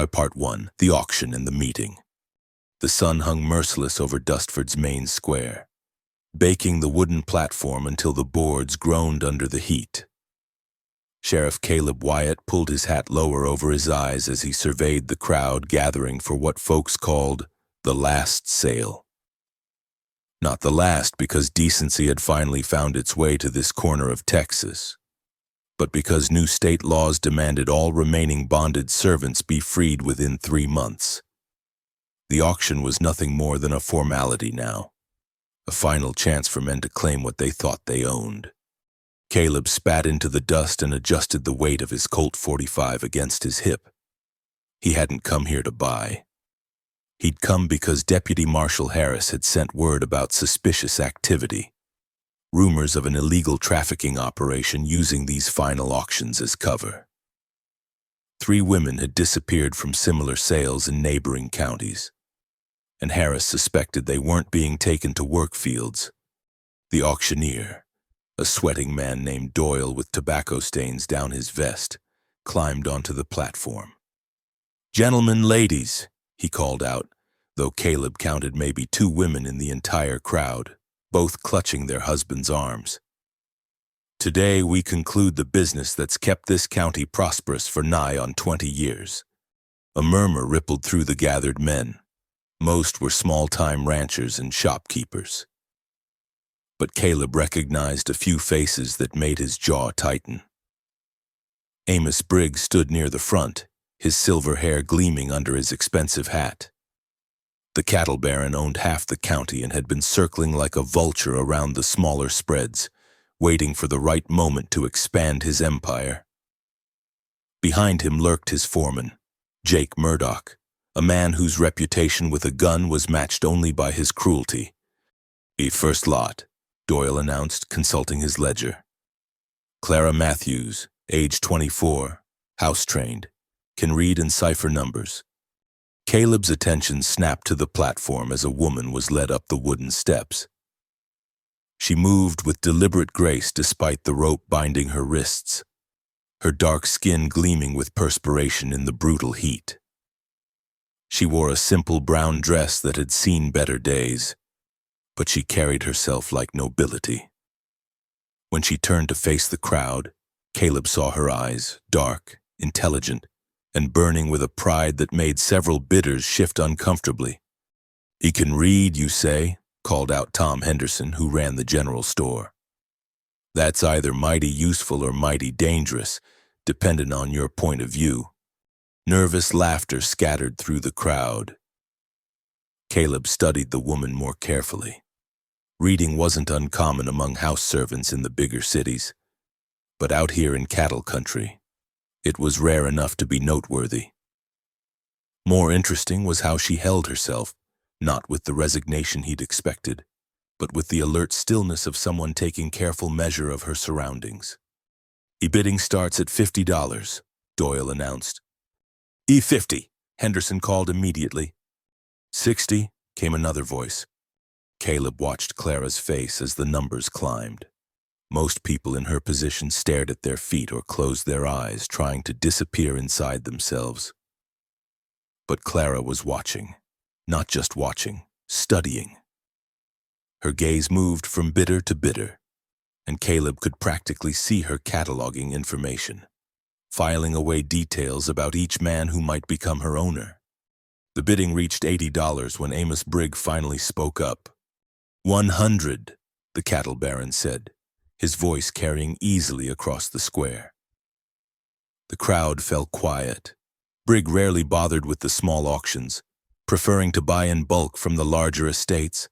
Part 1. The Auction and the Meeting. The sun hung merciless over Dustford's main square, baking the wooden platform until the boards groaned under the heat. Sheriff Caleb Wyatt pulled his hat lower over his eyes as he surveyed the crowd gathering for what folks called the last sale. Not the last because decency had finally found its way to this corner of Texas, but because new state laws demanded all remaining bonded servants be freed within 3 months. The auction was nothing more than a formality now, a final chance for men to claim what they thought they owned. Caleb spat into the dust and adjusted the weight of his Colt .45 against his hip. He hadn't come here to buy. He'd come because Deputy Marshal Harris had sent word about suspicious activity, rumors of an illegal trafficking operation using these final auctions as cover. 3 women had disappeared from similar sales in neighboring counties, and Harris suspected they weren't being taken to work fields. The auctioneer, a sweating man named Doyle with tobacco stains down his vest, climbed onto the platform. "Gentlemen, ladies," he called out, though Caleb counted maybe 2 women in the entire crowd, both clutching their husbands' arms. "Today we conclude the business that's kept this county prosperous for nigh on 20 years. A murmur rippled through the gathered men. Most were small-time ranchers and shopkeepers. But Caleb recognized a few faces that made his jaw tighten. Amos Briggs stood near the front, his silver hair gleaming under his expensive hat. The cattle baron owned half the county and had been circling like a vulture around the smaller spreads, waiting for the right moment to expand his empire. Behind him lurked his foreman, Jake Murdoch, a man whose reputation with a gun was matched only by his cruelty. "The first lot," Doyle announced, consulting his ledger. "Clara Matthews, age 24, house-trained, can read and cipher numbers." Caleb's attention snapped to the platform as a woman was led up the wooden steps. She moved with deliberate grace despite the rope binding her wrists, her dark skin gleaming with perspiration in the brutal heat. She wore a simple brown dress that had seen better days, but she carried herself like nobility. When she turned to face the crowd, Caleb saw her eyes, dark, intelligent, and burning with a pride that made several bidders shift uncomfortably. "He can read, you say?" called out Tom Henderson, who ran the general store. "That's either mighty useful or mighty dangerous, depending on your point of view." Nervous laughter scattered through the crowd. Caleb studied the woman more carefully. Reading wasn't uncommon among house servants in the bigger cities, but out here in cattle country, it was rare enough to be noteworthy. More interesting was how she held herself, not with the resignation he'd expected, but with the alert stillness of someone taking careful measure of her surroundings. "E-bidding starts at $50, Doyle announced. "E50, Henderson called immediately. "60, came another voice. Caleb watched Clara's face as the numbers climbed. Most people in her position stared at their feet or closed their eyes, trying to disappear inside themselves. But Clara was watching, not just watching, studying. Her gaze moved from bidder to bidder, and Caleb could practically see her cataloging information, filing away details about each man who might become her owner. The bidding reached $80 when Amos Briggs finally spoke up. "100, the cattle baron said, his voice carrying easily across the square. The crowd fell quiet. Briggs rarely bothered with the small auctions, preferring to buy in bulk from the larger estates.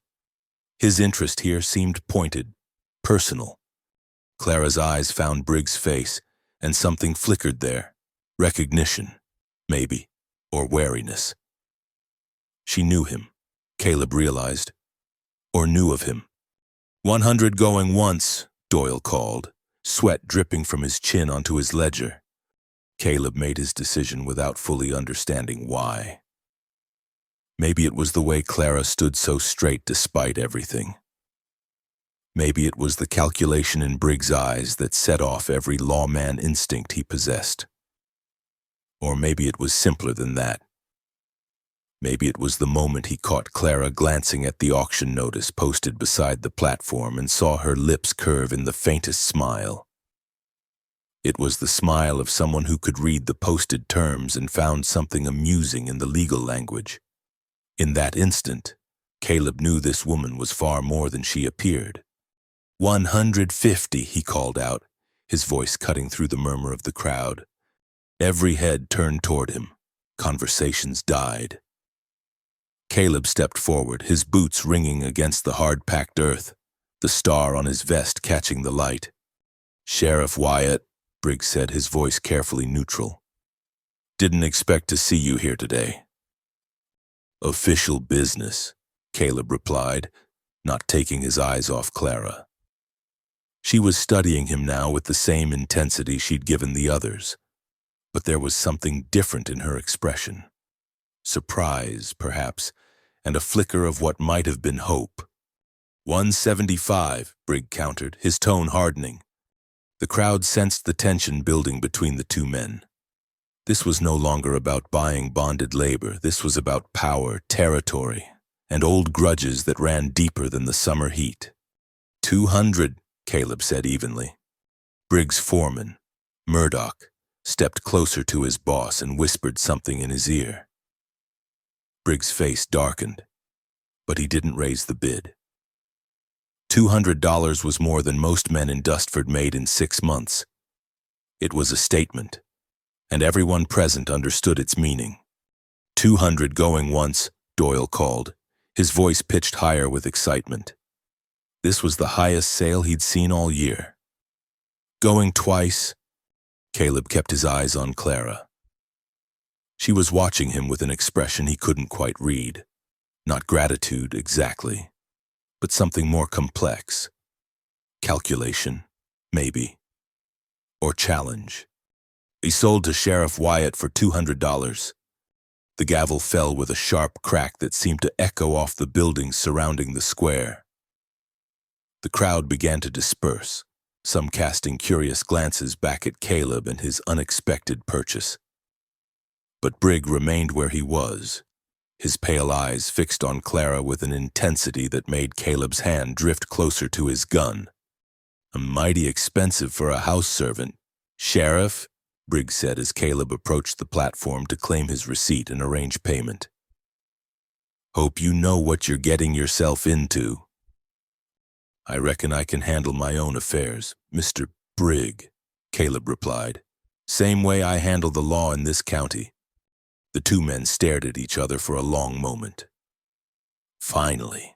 His interest here seemed pointed, personal. Clara's eyes found Briggs' face, and something flickered there. Recognition, maybe, or wariness. She knew him, Caleb realized, or knew of him. "100 going once," Doyle called, sweat dripping from his chin onto his ledger. Caleb made his decision without fully understanding why. Maybe it was the way Clara stood so straight despite everything. Maybe it was the calculation in Briggs' eyes that set off every lawman instinct he possessed. Or maybe it was simpler than that. Maybe it was the moment he caught Clara glancing at the auction notice posted beside the platform and saw her lips curve in the faintest smile. It was the smile of someone who could read the posted terms and found something amusing in the legal language. In that instant, Caleb knew this woman was far more than she appeared. 150, he called out, his voice cutting through the murmur of the crowd. Every head turned toward him. Conversations died. Caleb stepped forward, his boots ringing against the hard-packed earth, the star on his vest catching the light. "Sheriff Wyatt," Briggs said, his voice carefully neutral. "Didn't expect to see you here today." "Official business," Caleb replied, not taking his eyes off Clara. She was studying him now with the same intensity she'd given the others, but there was something different in her expression. Surprise, perhaps, and a flicker of what might have been hope. 175, Briggs countered, his tone hardening. The crowd sensed the tension building between the two men. This was no longer about buying bonded labor. This was about power, territory, and old grudges that ran deeper than the summer heat. 200, Caleb said evenly. Briggs' foreman, Murdoch, stepped closer to his boss and whispered something in his ear. Briggs' face darkened, but he didn't raise the bid. $200 was more than most men in Dustford made in 6 months. It was a statement, and everyone present understood its meaning. 200 going once, Doyle called, his voice pitched higher with excitement. This was the highest sale he'd seen all year. Going twice, Caleb kept his eyes on Clara. She was watching him with an expression he couldn't quite read. Not gratitude, exactly, but something more complex. Calculation, maybe. Or challenge. He sold to Sheriff Wyatt for $200. The gavel fell with a sharp crack that seemed to echo off the buildings surrounding the square. The crowd began to disperse, some casting curious glances back at Caleb and his unexpected purchase. But Briggs remained where he was, his pale eyes fixed on Clara with an intensity that made Caleb's hand drift closer to his gun. Mighty expensive for a house servant. "Sheriff," Briggs said as Caleb approached the platform to claim his receipt and arrange payment. "Hope you know what you're getting yourself into." "I reckon I can handle my own affairs, Mr. Briggs," Caleb replied. "Same way I handle the law in this county." The two men stared at each other for a long moment. Finally,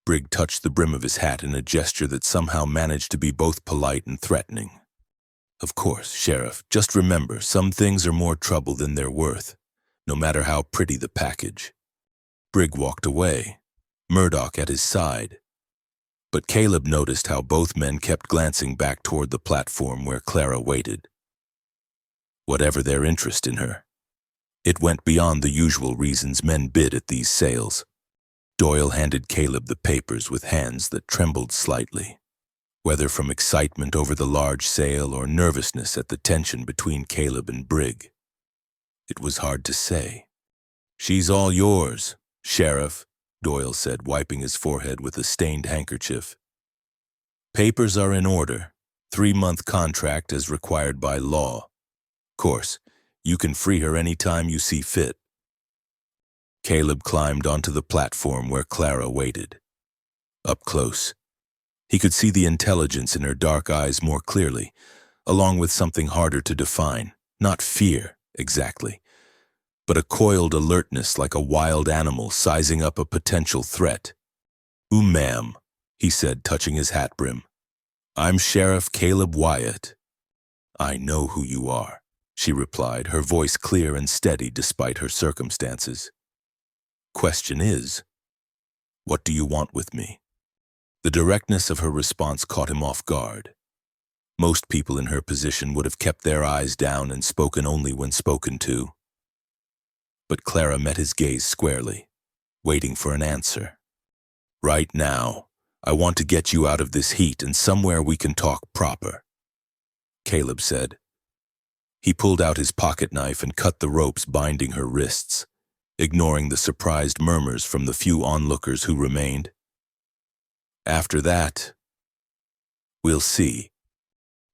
Briggs touched the brim of his hat in a gesture that somehow managed to be both polite and threatening. "Of course, Sheriff, just remember, some things are more trouble than they're worth, no matter how pretty the package." Briggs walked away, Murdoch at his side. But Caleb noticed how both men kept glancing back toward the platform where Clara waited. Whatever their interest in her, it went beyond the usual reasons men bid at these sales. Doyle handed Caleb the papers with hands that trembled slightly, whether from excitement over the large sale or nervousness at the tension between Caleb and Briggs. It was hard to say. "She's all yours, Sheriff," Doyle said, wiping his forehead with a stained handkerchief. "Papers are in order. 3-month contract as required by law. Course, you can free her any time you see fit." Caleb climbed onto the platform where Clara waited. Up close, he could see the intelligence in her dark eyes more clearly, along with something harder to define. Not fear, exactly, but a coiled alertness like a wild animal sizing up a potential threat. Ma'am," he said, touching his hat brim. "I'm Sheriff Caleb Wyatt." "I know who you are," she replied, her voice clear and steady despite her circumstances. "Question is, what do you want with me?" The directness of her response caught him off guard. Most people in her position would have kept their eyes down and spoken only when spoken to. But Clara met his gaze squarely, waiting for an answer. "Right now, I want to get you out of this heat and somewhere we can talk proper," Caleb said. He pulled out his pocket knife and cut the ropes binding her wrists, ignoring the surprised murmurs from the few onlookers who remained. After that, we'll see.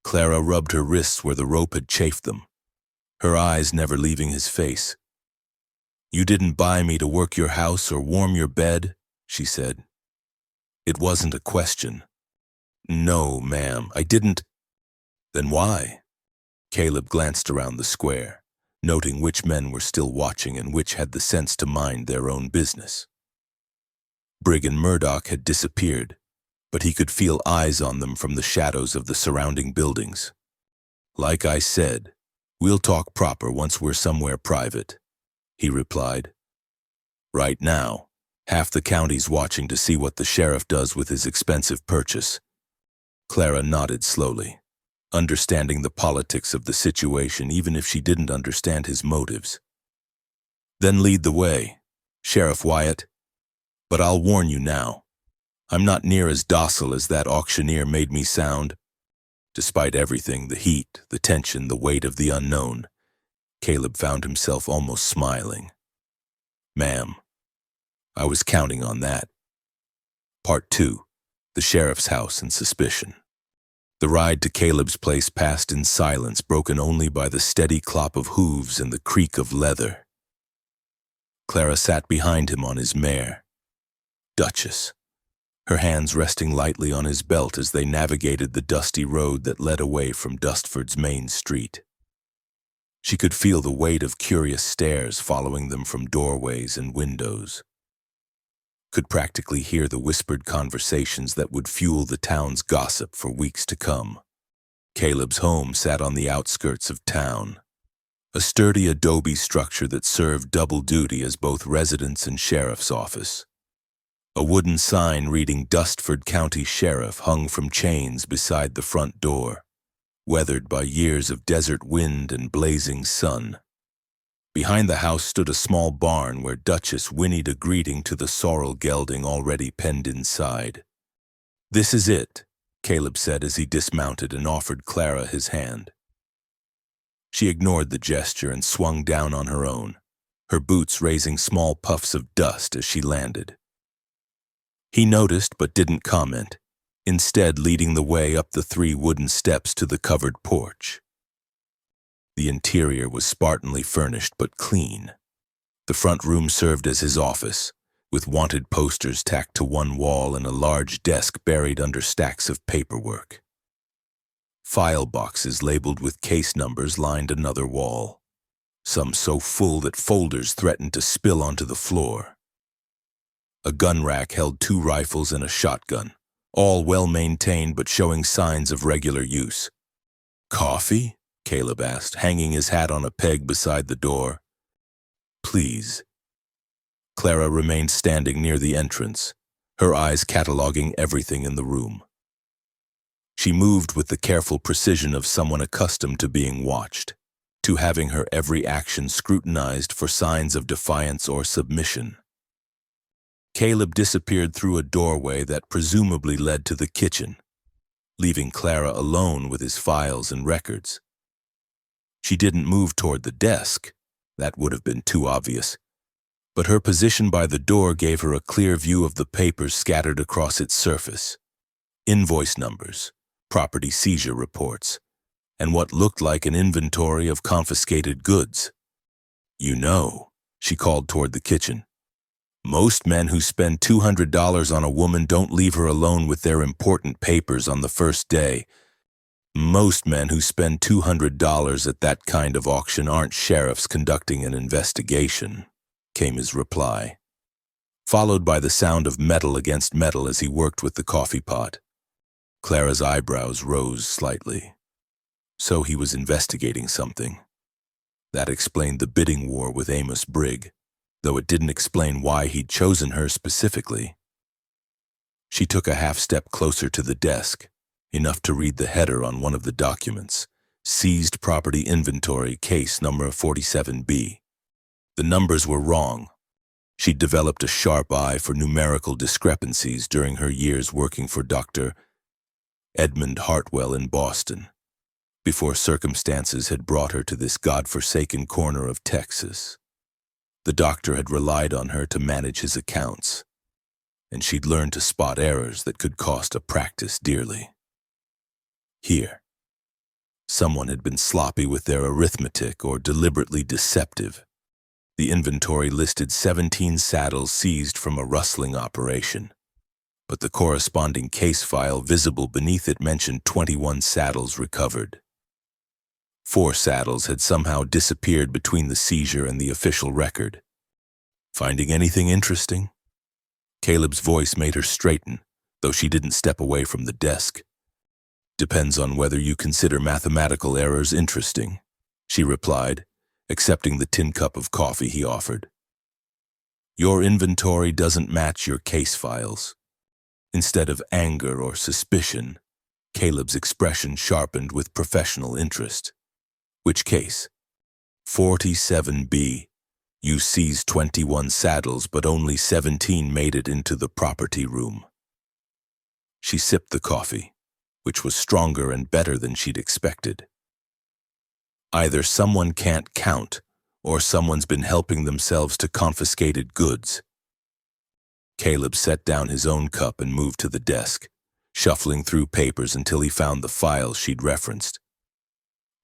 Clara rubbed her wrists where the rope had chafed them, her eyes never leaving his face. You didn't buy me to work your house or warm your bed, she said. It wasn't a question. No, ma'am, I didn't. Then why? Caleb glanced around the square, noting which men were still watching and which had the sense to mind their own business. Brigg and Murdoch had disappeared, but he could feel eyes on them from the shadows of the surrounding buildings. Like I said, we'll talk proper once we're somewhere private, he replied. Right now, half the county's watching to see what the sheriff does with his expensive purchase. Clara nodded slowly, understanding the politics of the situation even if she didn't understand his motives. Then lead the way, Sheriff Wyatt. But I'll warn you now, I'm not near as docile as that auctioneer made me sound. Despite everything, the heat, the tension, the weight of the unknown, Caleb found himself almost smiling. Ma'am, I was counting on that. Part 2. The Sheriff's House and Suspicion. The ride to Caleb's place passed in silence, broken only by the steady clop of hooves and the creak of leather. Clara sat behind him on his mare, Duchess, her hands resting lightly on his belt as they navigated the dusty road that led away from Dustford's main street. She could feel the weight of curious stares following them from doorways and windows. Could practically hear the whispered conversations that would fuel the town's gossip for weeks to come. Caleb's home sat on the outskirts of town, a sturdy adobe structure that served double duty as both residence and sheriff's office. A wooden sign reading Dustford County Sheriff hung from chains beside the front door, weathered by years of desert wind and blazing sun. Behind the house stood a small barn where Duchess whinnied a greeting to the sorrel gelding already penned inside. This is it, Caleb said as he dismounted and offered Clara his hand. She ignored the gesture and swung down on her own, her boots raising small puffs of dust as she landed. He noticed but didn't comment, instead leading the way up the 3 wooden steps to the covered porch. The interior was spartanly furnished but clean. The front room served as his office, with wanted posters tacked to one wall and a large desk buried under stacks of paperwork. File boxes labeled with case numbers lined another wall, some so full that folders threatened to spill onto the floor. A gun rack held 2 rifles and a shotgun, all well-maintained but showing signs of regular use. Coffee? Caleb asked, hanging his hat on a peg beside the door. Please. Clara remained standing near the entrance, her eyes cataloging everything in the room. She moved with the careful precision of someone accustomed to being watched, to having her every action scrutinized for signs of defiance or submission. Caleb disappeared through a doorway that presumably led to the kitchen, leaving Clara alone with his files and records. She didn't move toward the desk, that would have been too obvious, but her position by the door gave her a clear view of the papers scattered across its surface. Invoice numbers, property seizure reports, and what looked like an inventory of confiscated goods. You know, she called toward the kitchen. Most men who spend $200 on a woman don't leave her alone with their important papers on the first day. Most men who spend $200 at that kind of auction aren't sheriffs conducting an investigation, came his reply, followed by the sound of metal against metal as he worked with the coffee pot. Clara's eyebrows rose slightly. So he was investigating something. That explained the bidding war with Amos Brigg, though it didn't explain why he'd chosen her specifically. She took a half-step closer to the desk, enough to read the header on one of the documents, Seized Property Inventory, Case Number 47B. The numbers were wrong. She'd developed a sharp eye for numerical discrepancies during her years working for Dr. Edmund Hartwell in Boston. before circumstances had brought her to this godforsaken corner of Texas. The doctor had relied on her to manage his accounts, and she'd learned to spot errors that could cost a practice dearly. Here, someone had been sloppy with their arithmetic or deliberately deceptive. The inventory listed 17 saddles seized from a rustling operation, but the corresponding case file visible beneath it mentioned 21 saddles recovered. 4 saddles had somehow disappeared between the seizure and the official record. Finding anything interesting? Caleb's voice made her straighten, though she didn't step away from the desk. Depends on whether you consider mathematical errors interesting, she replied, accepting the tin cup of coffee he offered. Your inventory doesn't match your case files. Instead of anger or suspicion, Caleb's expression sharpened with professional interest. Which case? 47B. You seized 21 saddles, but only 17 made it into the property room. She sipped the coffee, which was stronger and better than she'd expected. Either someone can't count, or someone's been helping themselves to confiscated goods. Caleb set down his own cup and moved to the desk, shuffling through papers until he found the files she'd referenced.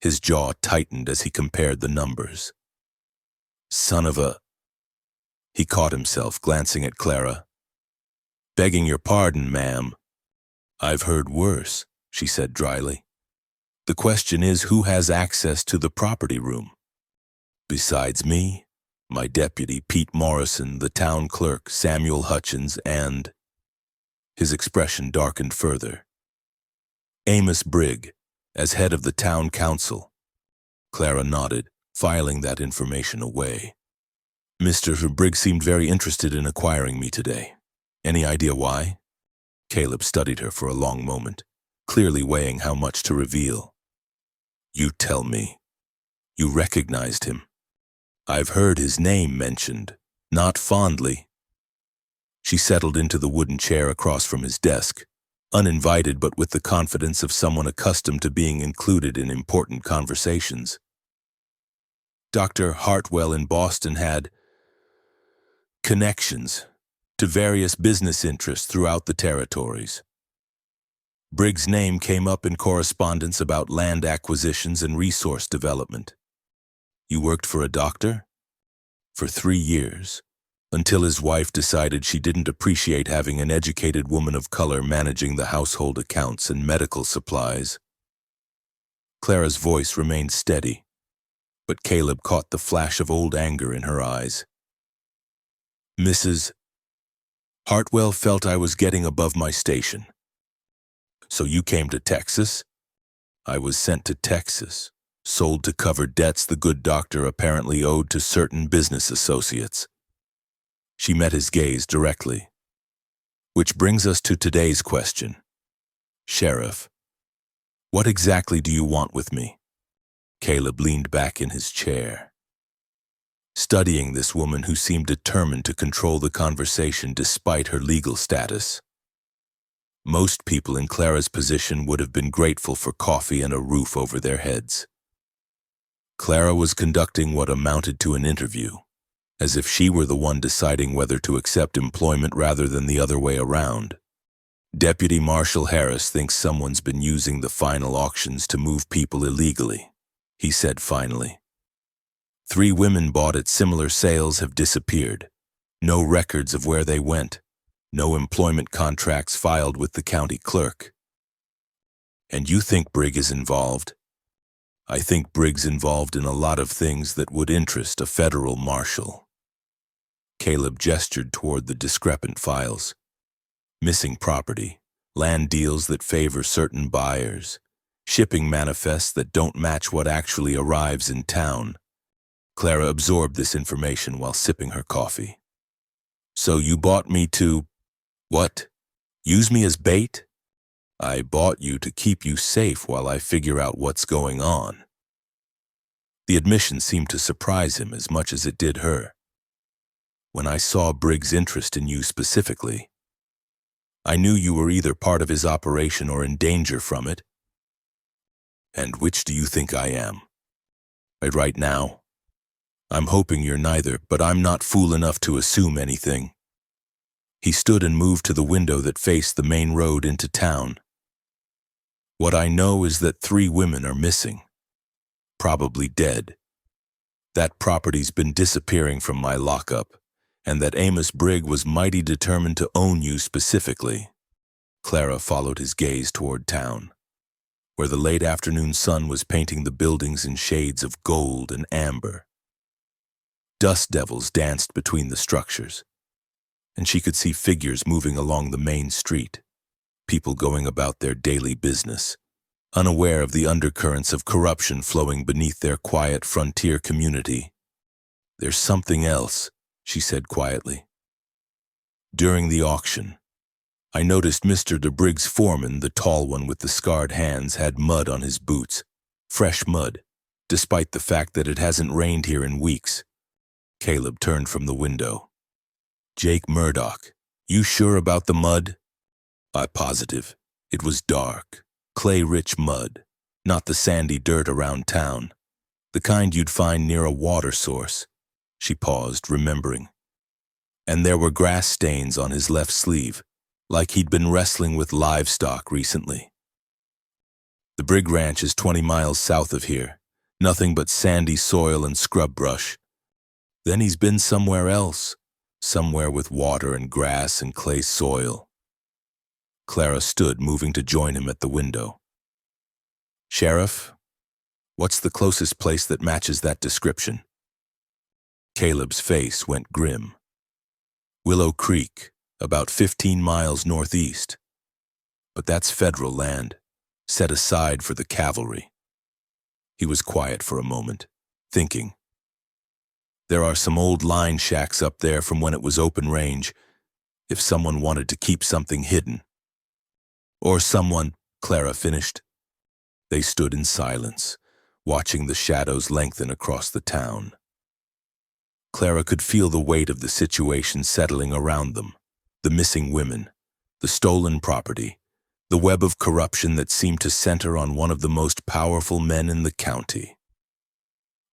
His jaw tightened as he compared the numbers. Son of a... He caught himself glancing at Clara. Begging your pardon, ma'am. I've heard worse, she said dryly. The question is, who has access to the property room? Besides me, my deputy, Pete Morrison, the town clerk, Samuel Hutchins, and... His expression darkened further. Amos Brigg, as head of the town council. Clara nodded, filing that information away. Mr. Brigg seemed very interested in acquiring me today. Any idea why? Caleb studied her for a long moment, clearly weighing how much to reveal. You tell me. You recognized him. I've heard his name mentioned, not fondly. She settled into the wooden chair across from his desk, uninvited but with the confidence of someone accustomed to being included in important conversations. Dr. Hartwell in Boston had connections to various business interests throughout the territories. Briggs' name came up in correspondence about land acquisitions and resource development. You worked for a doctor? For 3 years, until his wife decided she didn't appreciate having an educated woman of color managing the household accounts and medical supplies. Clara's voice remained steady, but Caleb caught the flash of old anger in her eyes. Mrs. Hartwell felt I was getting above my station. So you came to Texas? I was sent to Texas, sold to cover debts the good doctor apparently owed to certain business associates. She met his gaze directly. Which brings us to today's question. Sheriff, what exactly do you want with me? Caleb leaned back in his chair, studying this woman who seemed determined to control the conversation despite her legal status. Most people in Clara's position would have been grateful for coffee and a roof over their heads. Clara was conducting what amounted to an interview, as if she were the one deciding whether to accept employment rather than the other way around. Deputy Marshal Harris thinks someone's been using the final auctions to move people illegally, he said finally. 3 women bought at similar sales have disappeared. No records of where they went. No employment contracts filed with the county clerk. And you think Brigg is involved? I think Brigg's involved in a lot of things that would interest a federal marshal. Caleb gestured toward the discrepant files. Missing property, land deals that favor certain buyers, shipping manifests that don't match what actually arrives in town. Clara absorbed this information while sipping her coffee. So you bought me to... What? Use me as bait? I bought you to keep you safe while I figure out what's going on. The admission seemed to surprise him as much as it did her. When I saw Brigg's interest in you specifically, I knew you were either part of his operation or in danger from it. And which do you think I am? Right now? I'm hoping you're neither, but I'm not fool enough to assume anything. He stood and moved to the window that faced the main road into town. What I know is that 3 women are missing. Probably dead. That property's been disappearing from my lockup, and that Amos Brigg was mighty determined to own you specifically. Clara followed his gaze toward town, where the late afternoon sun was painting the buildings in shades of gold and amber. Dust devils danced between the structures, and she could see figures moving along the main street, people going about their daily business, unaware of the undercurrents of corruption flowing beneath their quiet frontier community. There's something else, she said quietly. During the auction, I noticed Mr. de Briggs' foreman, the tall one with the scarred hands, had mud on his boots, fresh mud, despite the fact that it hasn't rained here in weeks. Caleb turned from the window. Jake Murdoch, you sure about the mud? I'm positive. It was dark, clay-rich mud, not the sandy dirt around town, the kind you'd find near a water source. She paused, remembering. And there were grass stains on his left sleeve, like he'd been wrestling with livestock recently. The Brigg Ranch is 20 miles south of here, nothing but sandy soil and scrub brush. Then he's been somewhere else, somewhere with water and grass and clay soil. Clara stood, moving to join him at the window. Sheriff, what's the closest place that matches that description? Caleb's face went grim. Willow Creek, about 15 miles northeast. But that's federal land, set aside for the cavalry. He was quiet for a moment, thinking. There are some old line shacks up there from when it was open range, if someone wanted to keep something hidden. Or someone, Clara finished. They stood in silence, watching the shadows lengthen across the town. Clara could feel the weight of the situation settling around them, the missing women, the stolen property, the web of corruption that seemed to center on one of the most powerful men in the county.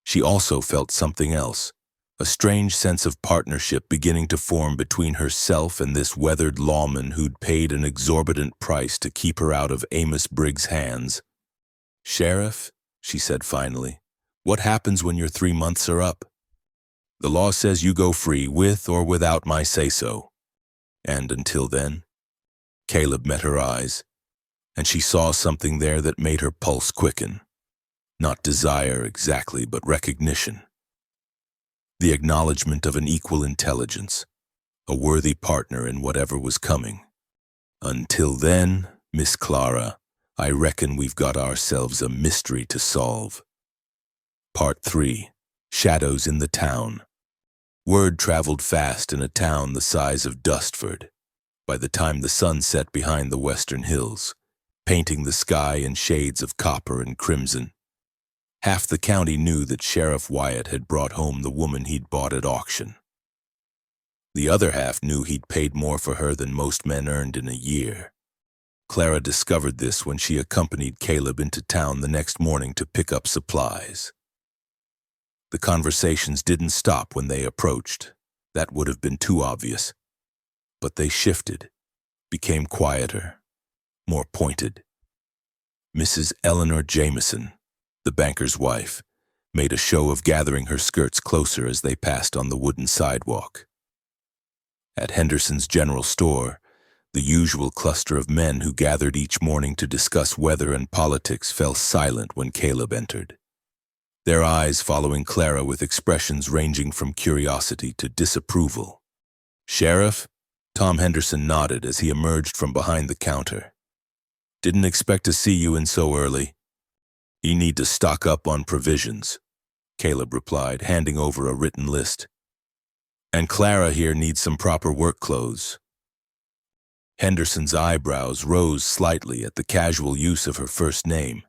She also felt something else, a strange sense of partnership beginning to form between herself and this weathered lawman who'd paid an exorbitant price to keep her out of Amos Briggs' hands. Sheriff, she said finally, what happens when your 3 months are up? The law says you go free with or without my say-so. And until then? Caleb met her eyes, and she saw something there that made her pulse quicken. Not desire exactly, but recognition. The acknowledgement of an equal intelligence, a worthy partner in whatever was coming. Until then, Miss Clara, I reckon we've got ourselves a mystery to solve. Part 3. Shadows in the Town. Word traveled fast in a town the size of Dustford, by the time the sun set behind the western hills, painting the sky in shades of copper and crimson. Half the county knew that Sheriff Wyatt had brought home the woman he'd bought at auction. The other half knew he'd paid more for her than most men earned in a year. Clara discovered this when she accompanied Caleb into town the next morning to pick up supplies. The conversations didn't stop when they approached. That would have been too obvious. But they shifted, became quieter, more pointed. Mrs. Eleanor Jameson, the banker's wife, made a show of gathering her skirts closer as they passed on the wooden sidewalk. At Henderson's general store, the usual cluster of men who gathered each morning to discuss weather and politics fell silent when Caleb entered, their eyes following Clara with expressions ranging from curiosity to disapproval. Sheriff? Tom Henderson nodded as he emerged from behind the counter. Didn't expect to see you in so early. You need to stock up on provisions, Caleb replied, handing over a written list. And Clara here needs some proper work clothes. Henderson's eyebrows rose slightly at the casual use of her first name,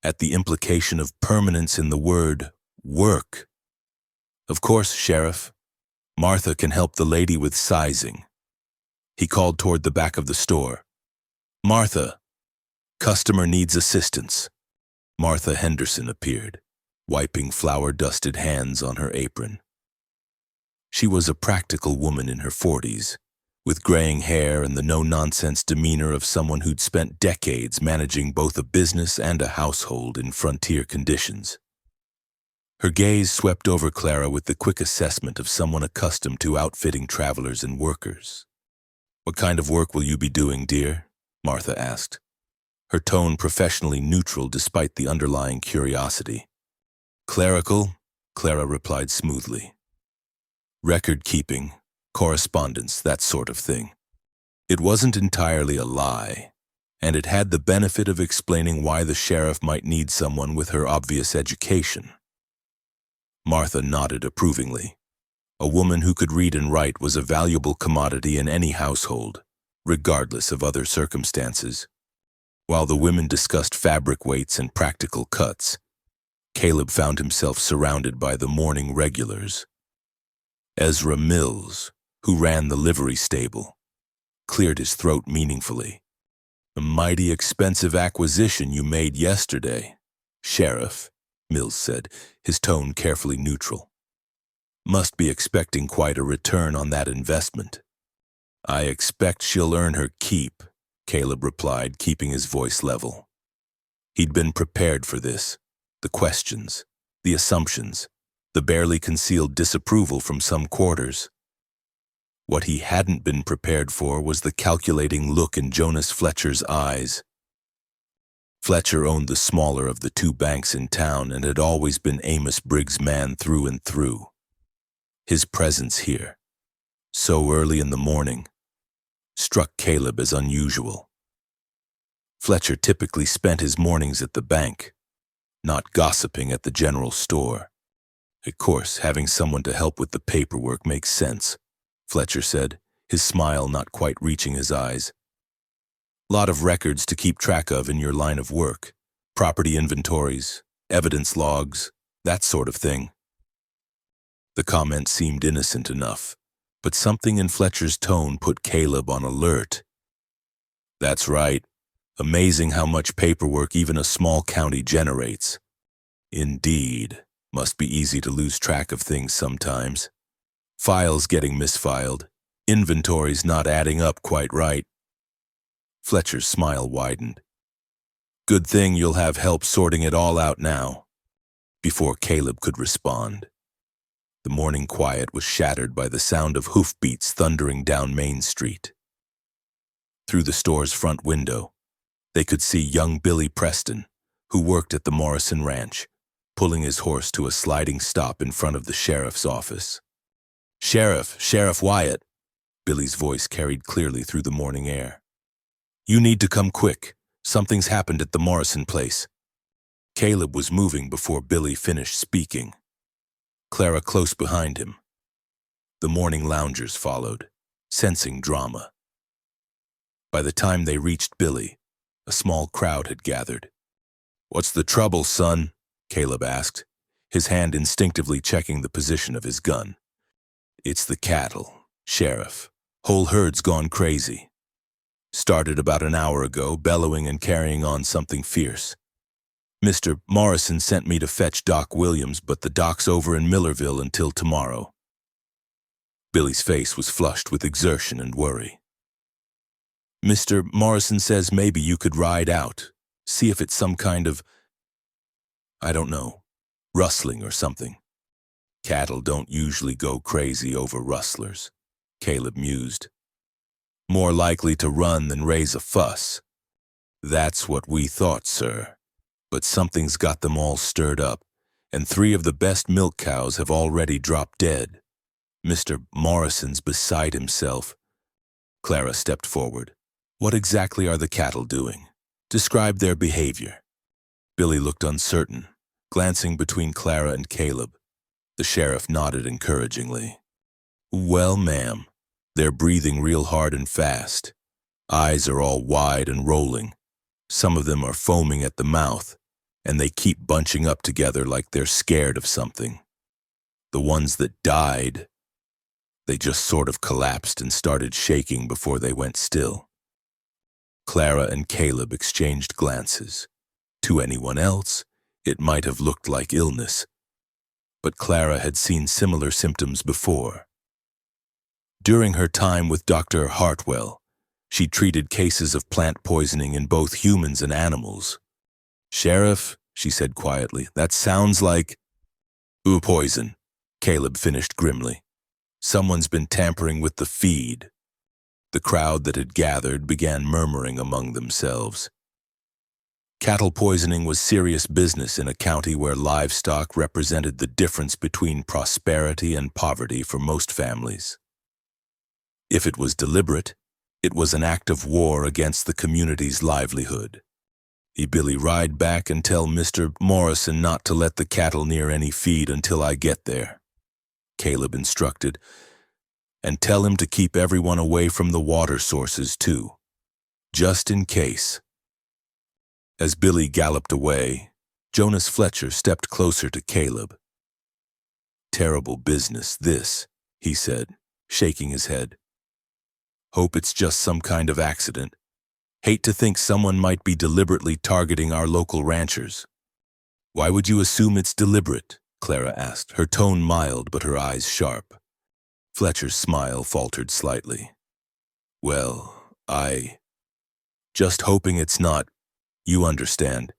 at the implication of permanence in the word work. Of course, Sheriff. Martha can help the lady with sizing. He called toward the back of the store. Martha, customer needs assistance. Martha Henderson appeared, wiping flour-dusted hands on her apron. She was a practical woman in her 40s, with graying hair and the no-nonsense demeanor of someone who'd spent decades managing both a business and a household in frontier conditions. Her gaze swept over Clara with the quick assessment of someone accustomed to outfitting travelers and workers. "What kind of work will you be doing, dear?" Martha asked, her tone professionally neutral despite the underlying curiosity. "Clerical," Clara replied smoothly. "Record-keeping, correspondence, that sort of thing." It wasn't entirely a lie, and it had the benefit of explaining why the sheriff might need someone with her obvious education. Martha nodded approvingly. A woman who could read and write was a valuable commodity in any household, regardless of other circumstances. While the women discussed fabric weights and practical cuts, Caleb found himself surrounded by the morning regulars. Ezra Mills, who ran the livery stable, cleared his throat meaningfully. "A mighty expensive acquisition you made yesterday, Sheriff," Mills said, his tone carefully neutral. "Must be expecting quite a return on that investment." "I expect she'll earn her keep," Caleb replied, keeping his voice level. He'd been prepared for this. The questions, the assumptions, the barely concealed disapproval from some quarters. What he hadn't been prepared for was the calculating look in Jonas Fletcher's eyes. Fletcher owned the smaller of the two banks in town and had always been Amos Briggs' man through and through. His presence here, so early in the morning, struck Caleb as unusual. Fletcher typically spent his mornings at the bank, not gossiping at the general store. "Of course, having someone to help with the paperwork makes sense," Fletcher said, his smile not quite reaching his eyes. "Lot of records to keep track of in your line of work. Property inventories, evidence logs, that sort of thing." The comment seemed innocent enough, but something in Fletcher's tone put Caleb on alert. "That's right. Amazing how much paperwork even a small county generates." "Indeed. Must be easy to lose track of things sometimes. Files getting misfiled, inventories not adding up quite right." Fletcher's smile widened. "Good thing you'll have help sorting it all out now." Before Caleb could respond, the morning quiet was shattered by the sound of hoofbeats thundering down Main Street. Through the store's front window, they could see young Billy Preston, who worked at the Morrison Ranch, pulling his horse to a sliding stop in front of the sheriff's office. Sheriff Wyatt," Billy's voice carried clearly through the morning air. "You need to come quick. Something's happened at the Morrison place." Caleb was moving before Billy finished speaking, Clara close behind him. The morning loungers followed, sensing drama. By the time they reached Billy, a small crowd had gathered. "What's the trouble, son?" Caleb asked, his hand instinctively checking the position of his gun. "It's the cattle, Sheriff. Whole herd's gone crazy. Started about an hour ago, bellowing and carrying on something fierce. Mr. Morrison sent me to fetch Doc Williams, but the doc's over in Millerville until tomorrow." Billy's face was flushed with exertion and worry. "Mr. Morrison says maybe you could ride out, see if it's some kind of, I don't know, rustling or something." "Cattle don't usually go crazy over rustlers," Caleb mused. "More likely to run than raise a fuss." "That's what we thought, sir. But something's got them all stirred up, and 3 of the best milk cows have already dropped dead. Mr. Morrison's beside himself." Clara stepped forward. "What exactly are the cattle doing? Describe their behavior." Billy looked uncertain, glancing between Clara and Caleb. The sheriff nodded encouragingly. "Well, ma'am, they're breathing real hard and fast. Eyes are all wide and rolling. Some of them are foaming at the mouth, and they keep bunching up together like they're scared of something. The ones that died, they just sort of collapsed and started shaking before they went still." Clara and Caleb exchanged glances. To anyone else, it might have looked like illness, but Clara had seen similar symptoms before. During her time with Dr. Hartwell, she treated cases of plant poisoning in both humans and animals. "Sheriff," she said quietly, "that sounds like—" Poison," Caleb finished grimly. "Someone's been tampering with the feed." The crowd that had gathered began murmuring among themselves. Cattle poisoning was serious business in a county where livestock represented the difference between prosperity and poverty for most families. If it was deliberate, it was an act of war against the community's livelihood. "Billy, ride back and tell Mr. Morrison not to let the cattle near any feed until I get there," Caleb instructed. "And tell him to keep everyone away from the water sources, too, just in case." As Billy galloped away, Jonas Fletcher stepped closer to Caleb. "Terrible business, this," he said, shaking his head. "Hope it's just some kind of accident. Hate to think someone might be deliberately targeting our local ranchers." "Why would you assume it's deliberate?" Clara asked, her tone mild but her eyes sharp. Fletcher's smile faltered slightly. "Well, just hoping it's not. You understand.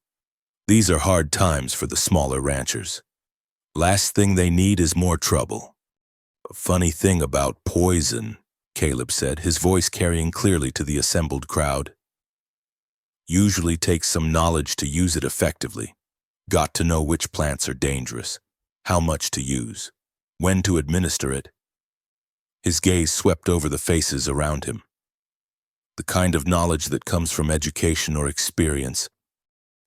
These are hard times for the smaller ranchers. Last thing they need is more trouble." "A funny thing about poison," Caleb said, his voice carrying clearly to the assembled crowd. "Usually takes some knowledge to use it effectively. Got to know which plants are dangerous, how much to use, when to administer it." His gaze swept over the faces around him. "The kind of knowledge that comes from education or experience."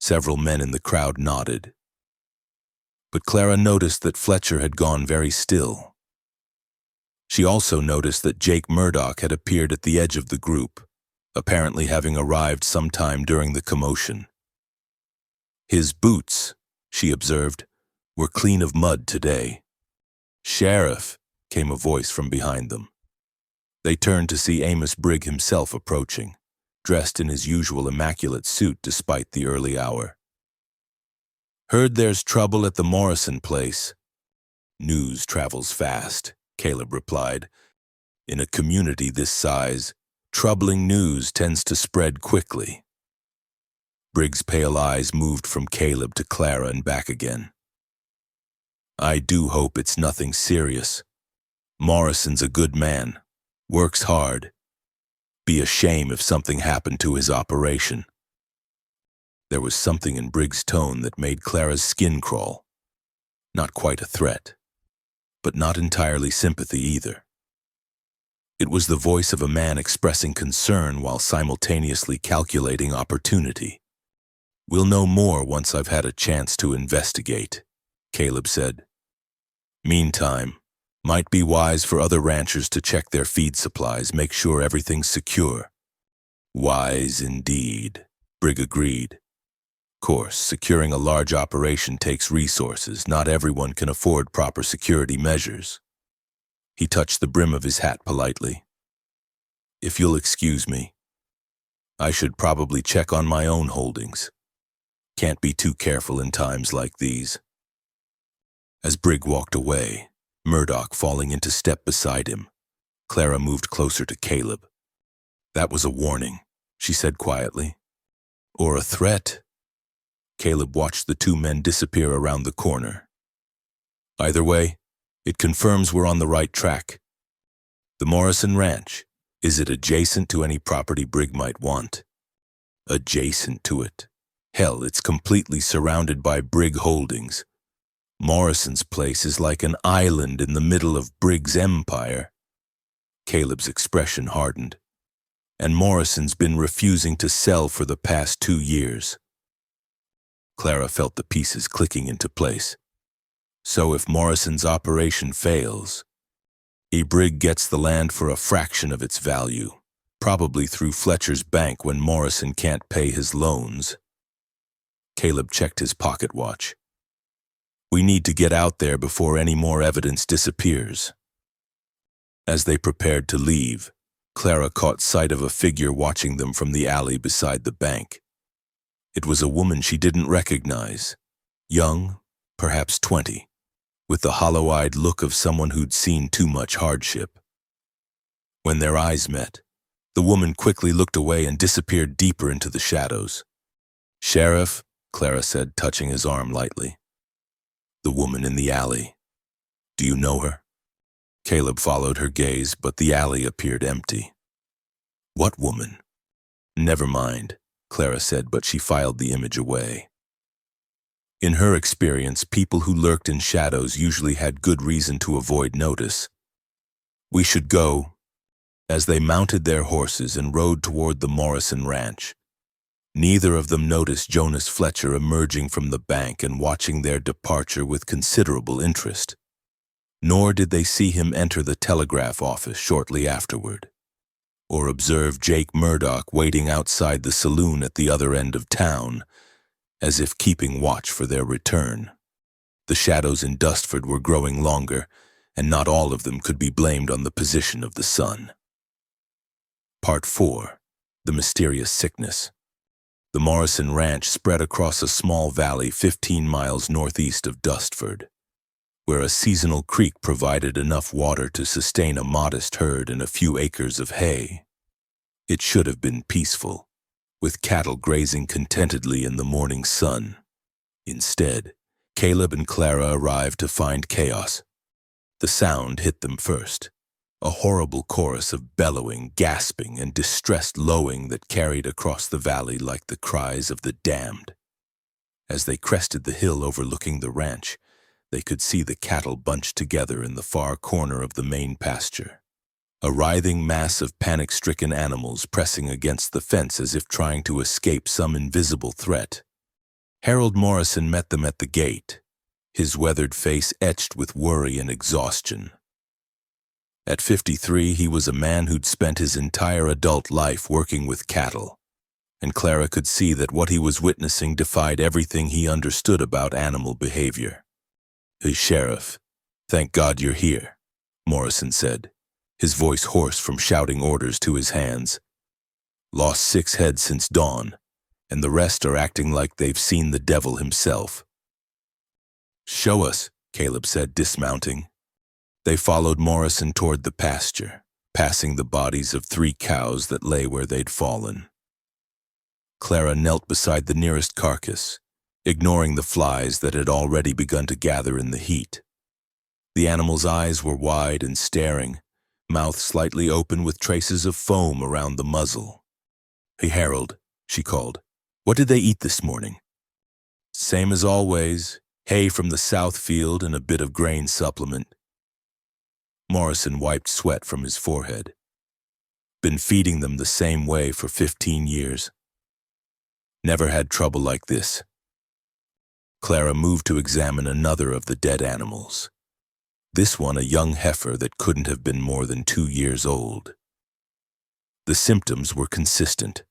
Several men in the crowd nodded. But Clara noticed that Fletcher had gone very still. She also noticed that Jake Murdoch had appeared at the edge of the group, apparently having arrived sometime during the commotion. His boots, she observed, were clean of mud today. "Sheriff," came a voice from behind them. They turned to see Amos Brigg himself approaching, dressed in his usual immaculate suit despite the early hour. "Heard there's trouble at the Morrison place." "News travels fast," Caleb replied. "In a community this size, troubling news tends to spread quickly." Briggs' pale eyes moved from Caleb to Clara and back again. "I do hope it's nothing serious. Morrison's a good man, works hard. Be a shame if something happened to his operation." There was something in Briggs' tone that made Clara's skin crawl. Not quite a threat, but not entirely sympathy either. It was the voice of a man expressing concern while simultaneously calculating opportunity. "We'll know more once I've had a chance to investigate," Caleb said. "Meantime, might be wise for other ranchers to check their feed supplies, make sure everything's secure." "Wise indeed," Brigg agreed. "Course, securing a large operation takes resources. Not everyone can afford proper security measures." He touched the brim of his hat politely. "If you'll excuse me, I should probably check on my own holdings. Can't be too careful in times like these." As Brigg walked away, Murdoch falling into step beside him, Clara moved closer to Caleb. "That was a warning," she said quietly. "Or a threat." Caleb watched the two men disappear around the corner. "Either way, it confirms we're on the right track. The Morrison Ranch, is it adjacent to any property Brigg might want?" "Adjacent to it. Hell, it's completely surrounded by Brigg holdings. Morrison's place is like an island in the middle of Brigg's empire." Caleb's expression hardened. "And Morrison's been refusing to sell for the past 2 years." Clara felt the pieces clicking into place. So if Morrison's operation fails, Brigg gets the land for a fraction of its value, probably through Fletcher's bank when Morrison can't pay his loans. Caleb checked his pocket watch. "We need to get out there before any more evidence disappears." As they prepared to leave, Clara caught sight of a figure watching them from the alley beside the bank. It was a woman she didn't recognize. Young, perhaps 20, with the hollow-eyed look of someone who'd seen too much hardship. When their eyes met, the woman quickly looked away and disappeared deeper into the shadows. "Sheriff," Clara said, touching his arm lightly. "The woman in the alley. Do you know her?" Caleb followed her gaze, but the alley appeared empty. "What woman?" "Never mind," Clara said, but she filed the image away. In her experience, people who lurked in shadows usually had good reason to avoid notice. "We should go." As they mounted their horses and rode toward the Morrison Ranch, neither of them noticed Jonas Fletcher emerging from the bank and watching their departure with considerable interest. Nor did they see him enter the telegraph office shortly afterward, or observe Jake Murdoch waiting outside the saloon at the other end of town, as if keeping watch for their return. The shadows in Dustford were growing longer, and not all of them could be blamed on the position of the sun. Part 4. The Mysterious Sickness. The Morrison Ranch spread across a small valley 15 miles northeast of Dustford, where a seasonal creek provided enough water to sustain a modest herd and a few acres of hay. It should have been peaceful, with cattle grazing contentedly in the morning sun. Instead, Caleb and Clara arrived to find chaos. The sound hit them first, a horrible chorus of bellowing, gasping, and distressed lowing that carried across the valley like the cries of the damned. As they crested the hill overlooking the ranch, they could see the cattle bunched together in the far corner of the main pasture, a writhing mass of panic-stricken animals pressing against the fence as if trying to escape some invisible threat. Harold Morrison met them at the gate, his weathered face etched with worry and exhaustion. At 53, he was a man who'd spent his entire adult life working with cattle, and Clara could see that what he was witnessing defied everything he understood about animal behavior. "Hey, Sheriff, thank God you're here," Morrison said, his voice hoarse from shouting orders to his hands. "Lost 6 heads since dawn, and the rest are acting like they've seen the devil himself." "Show us," Caleb said, dismounting. They followed Morrison toward the pasture, passing the bodies of 3 cows that lay where they'd fallen. Clara knelt beside the nearest carcass, ignoring the flies that had already begun to gather in the heat. The animal's eyes were wide and staring, mouth slightly open with traces of foam around the muzzle. "Hey, Harold," she called. "What did they eat this morning?" "Same as always, hay from the south field and a bit of grain supplement." Morrison wiped sweat from his forehead. "Been feeding them the same way for 15 years. Never had trouble like this." Clara moved to examine another of the dead animals. This one a young heifer that couldn't have been more than 2 years old. The symptoms were consistent: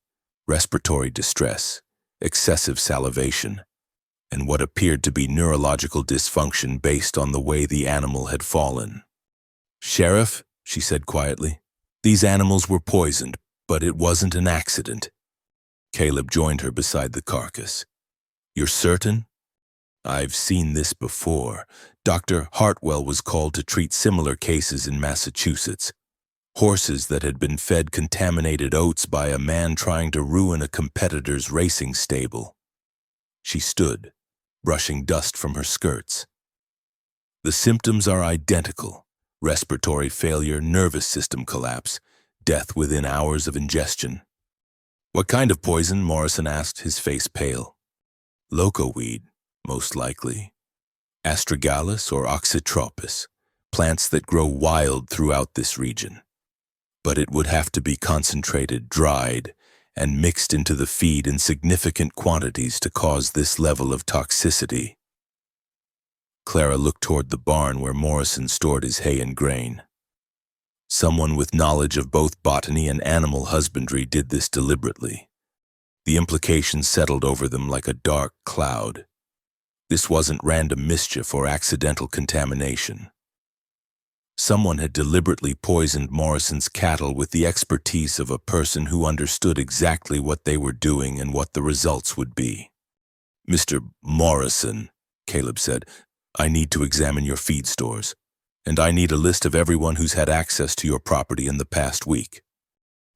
respiratory distress, excessive salivation, and what appeared to be neurological dysfunction based on the way the animal had fallen. "Sheriff," she said quietly, "these animals were poisoned, but it wasn't an accident." Caleb joined her beside the carcass. "You're certain?" "I've seen this before. Dr. Hartwell was called to treat similar cases in Massachusetts. Horses that had been fed contaminated oats by a man trying to ruin a competitor's racing stable." She stood, brushing dust from her skirts. "The symptoms are identical: respiratory failure, nervous system collapse, death within hours of ingestion." "What kind of poison?" Morrison asked, his face pale. "Loco weed, most likely. Astragalus or Oxytropis, plants that grow wild throughout this region. But it would have to be concentrated, dried, and mixed into the feed in significant quantities to cause this level of toxicity." Clara looked toward the barn where Morrison stored his hay and grain. Someone with knowledge of both botany and animal husbandry did this deliberately. The implications settled over them like a dark cloud. This wasn't random mischief or accidental contamination. Someone had deliberately poisoned Morrison's cattle with the expertise of a person who understood exactly what they were doing and what the results would be. "Mr. Morrison," Caleb said, "I need to examine your feed stores, and I need a list of everyone who's had access to your property in the past week."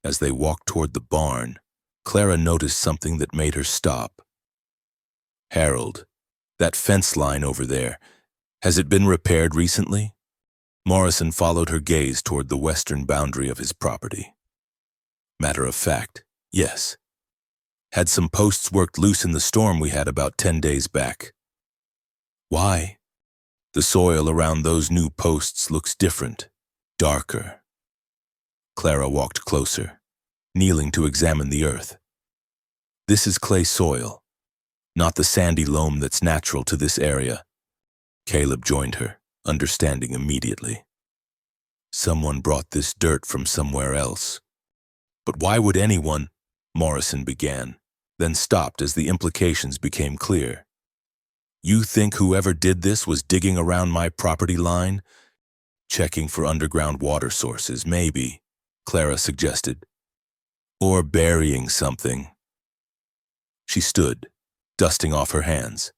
As they walked toward the barn, Clara noticed something that made her stop. "Harold, that fence line over there, has it been repaired recently?" Morrison followed her gaze toward the western boundary of his property. "Matter of fact, yes. Had some posts worked loose in the storm we had about 10 days back." "Why?" "The soil around those new posts looks different, darker." Clara walked closer, kneeling to examine the earth. "This is clay soil, not the sandy loam that's natural to this area." Caleb joined her, understanding immediately. "Someone brought this dirt from somewhere else." "But why would anyone?" Morrison began, then stopped as the implications became clear. "You think whoever did this was digging around my property line? Checking for underground water sources, maybe," Clara suggested. "Or burying something." She stood, dusting off her hands.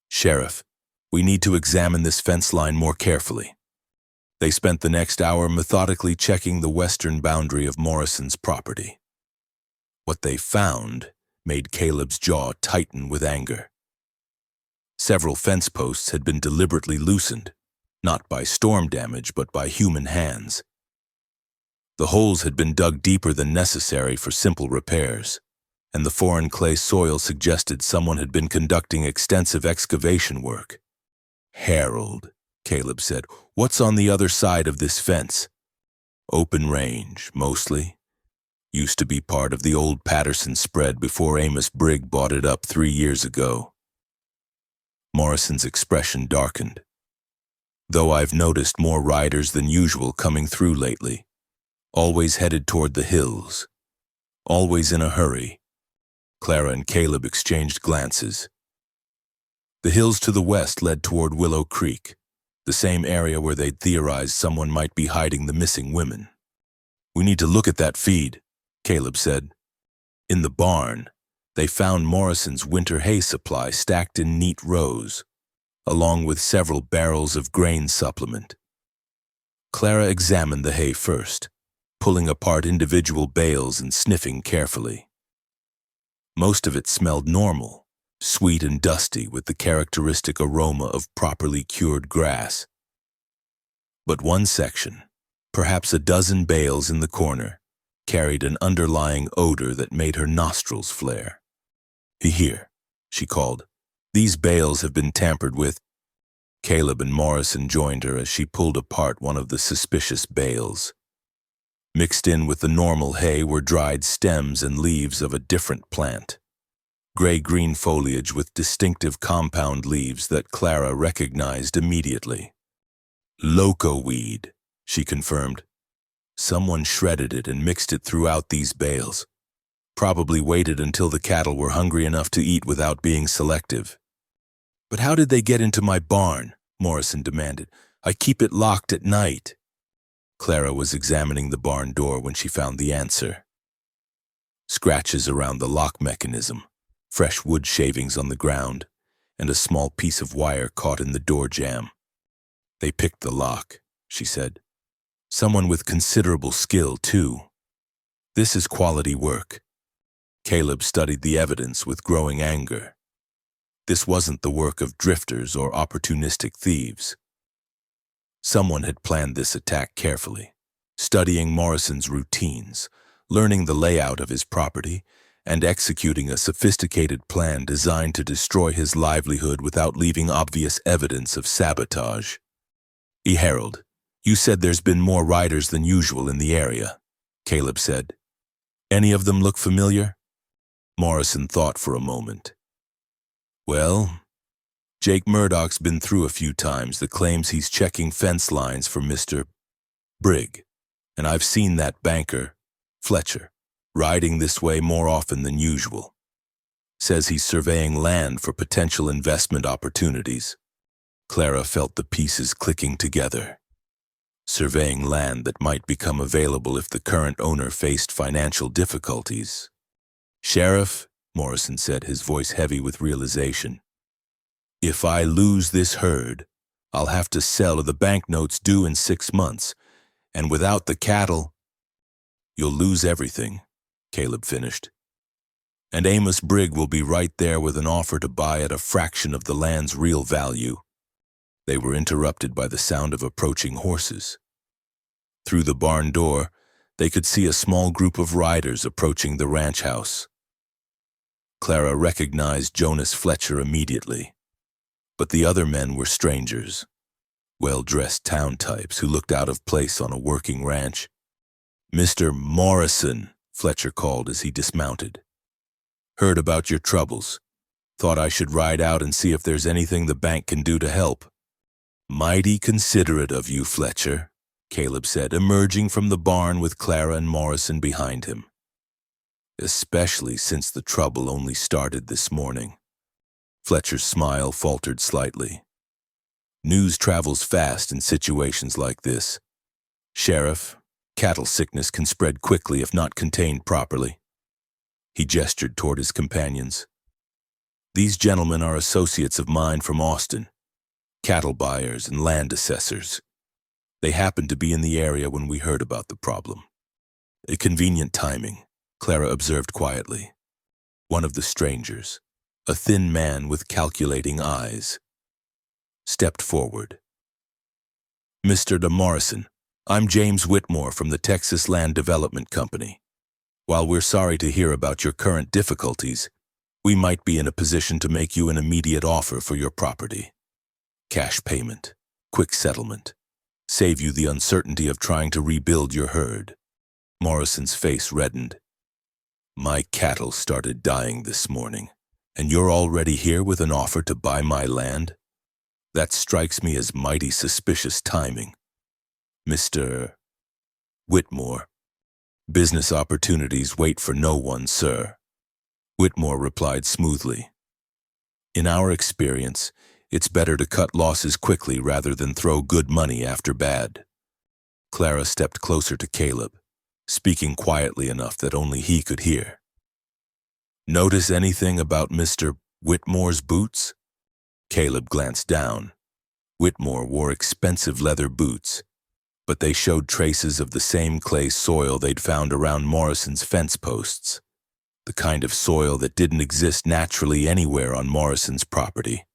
"Sheriff, we need to examine this fence line more carefully." They spent the next hour methodically checking the western boundary of Morrison's property. What they found made Caleb's jaw tighten with anger. Several fence posts had been deliberately loosened, not by storm damage but by human hands. The holes had been dug deeper than necessary for simple repairs, and the foreign clay soil suggested someone had been conducting extensive excavation work. "Harold," Caleb said, "what's on the other side of this fence?" "Open range, mostly. Used to be part of the old Patterson spread before Amos Brigg bought it up 3 years ago." Morrison's expression darkened. "Though I've noticed more riders than usual coming through lately. Always headed toward the hills. Always in a hurry." Clara and Caleb exchanged glances. The hills to the west led toward Willow Creek, the same area where they'd theorized someone might be hiding the missing women. "We need to look at that feed," Caleb said. In the barn, they found Morrison's winter hay supply stacked in neat rows, along with several barrels of grain supplement. Clara examined the hay first, pulling apart individual bales and sniffing carefully. Most of it smelled normal, sweet and dusty with the characteristic aroma of properly cured grass. But one section, perhaps a dozen bales in the corner, carried an underlying odor that made her nostrils flare. "Here," she called. "These bales have been tampered with." Caleb and Morrison joined her as she pulled apart one of the suspicious bales. Mixed in with the normal hay were dried stems and leaves of a different plant. Gray-green foliage with distinctive compound leaves that Clara recognized immediately. "Loco weed," she confirmed. "Someone shredded it and mixed it throughout these bales. Probably waited until the cattle were hungry enough to eat without being selective." "But how did they get into my barn?" Morrison demanded. "I keep it locked at night." Clara was examining the barn door when she found the answer. Scratches around the lock mechanism, fresh wood shavings on the ground, and a small piece of wire caught in the door jamb. "They picked the lock," she said. "Someone with considerable skill, too. This is quality work." Caleb studied the evidence with growing anger. This wasn't the work of drifters or opportunistic thieves. Someone had planned this attack carefully, studying Morrison's routines, learning the layout of his property, and executing a sophisticated plan designed to destroy his livelihood without leaving obvious evidence of sabotage. "Harold, you said there's been more riders than usual in the area," Caleb said. "Any of them look familiar?" Morrison thought for a moment. "Well, Jake Murdoch's been through a few times that claims he's checking fence lines for Mr. Brigg, and I've seen that banker, Fletcher, riding this way more often than usual. Says he's surveying land for potential investment opportunities." Clara felt the pieces clicking together. surveying land that might become available if the current owner faced financial difficulties. "Sheriff," Morrison said, his voice heavy with realization, "if I lose this herd, I'll have to sell the banknotes due in 6 months, and without the cattle—" "You'll lose everything," Caleb finished. "And Amos Brigg will be right there with an offer to buy at a fraction of the land's real value." They were interrupted by the sound of approaching horses. Through the barn door, they could see a small group of riders approaching the ranch house. Clara recognized Jonas Fletcher immediately, but the other men were strangers, well-dressed town types who looked out of place on a working ranch. "Mr. Morrison," Fletcher called as he dismounted. "Heard about your troubles. Thought I should ride out and see if there's anything the bank can do to help." "Mighty considerate of you, Fletcher," Caleb said, emerging from the barn with Clara and Morrison behind him. "Especially since the trouble only started this morning." Fletcher's smile faltered slightly. "News travels fast in situations like this. Sheriff, cattle sickness can spread quickly if not contained properly." He gestured toward his companions. "These gentlemen are associates of mine from Austin, cattle buyers and land assessors. They happened to be in the area when we heard about the problem." "A convenient timing," Clara observed quietly. One of the strangers, a thin man with calculating eyes, stepped forward. "Mr. De Morrison, I'm James Whitmore from the Texas Land Development Company. While we're sorry to hear about your current difficulties, we might be in a position to make you an immediate offer for your property. Cash payment, quick settlement, save you the uncertainty of trying to rebuild your herd." Morrison's face reddened. "My cattle started dying this morning, and you're already here with an offer to buy my land? That strikes me as mighty suspicious timing. Mr. Whitmore, business opportunities wait for no one, sir." Whitmore replied smoothly. "In our experience, it's better to cut losses quickly rather than throw good money after bad." Clara stepped closer to Caleb, speaking quietly enough that only he could hear. "Notice anything about Mr. Whitmore's boots?" Caleb glanced down. Whitmore wore expensive leather boots, but they showed traces of the same clay soil they'd found around Morrison's fence posts, the kind of soil that didn't exist naturally anywhere on Morrison's property.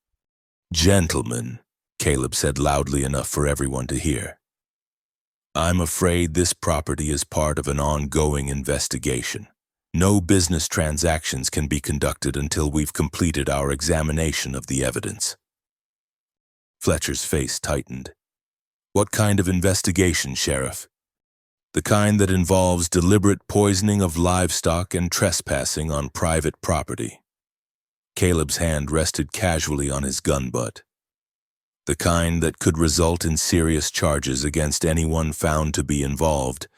"Gentlemen," Caleb said loudly enough for everyone to hear, "I'm afraid this property is part of an ongoing investigation. No business transactions can be conducted until we've completed our examination of the evidence." Fletcher's face tightened. "What kind of investigation, Sheriff?" "The kind that involves deliberate poisoning of livestock and trespassing on private property." Caleb's hand rested casually on his gun butt. "The kind that could result in serious charges against anyone found to be involved."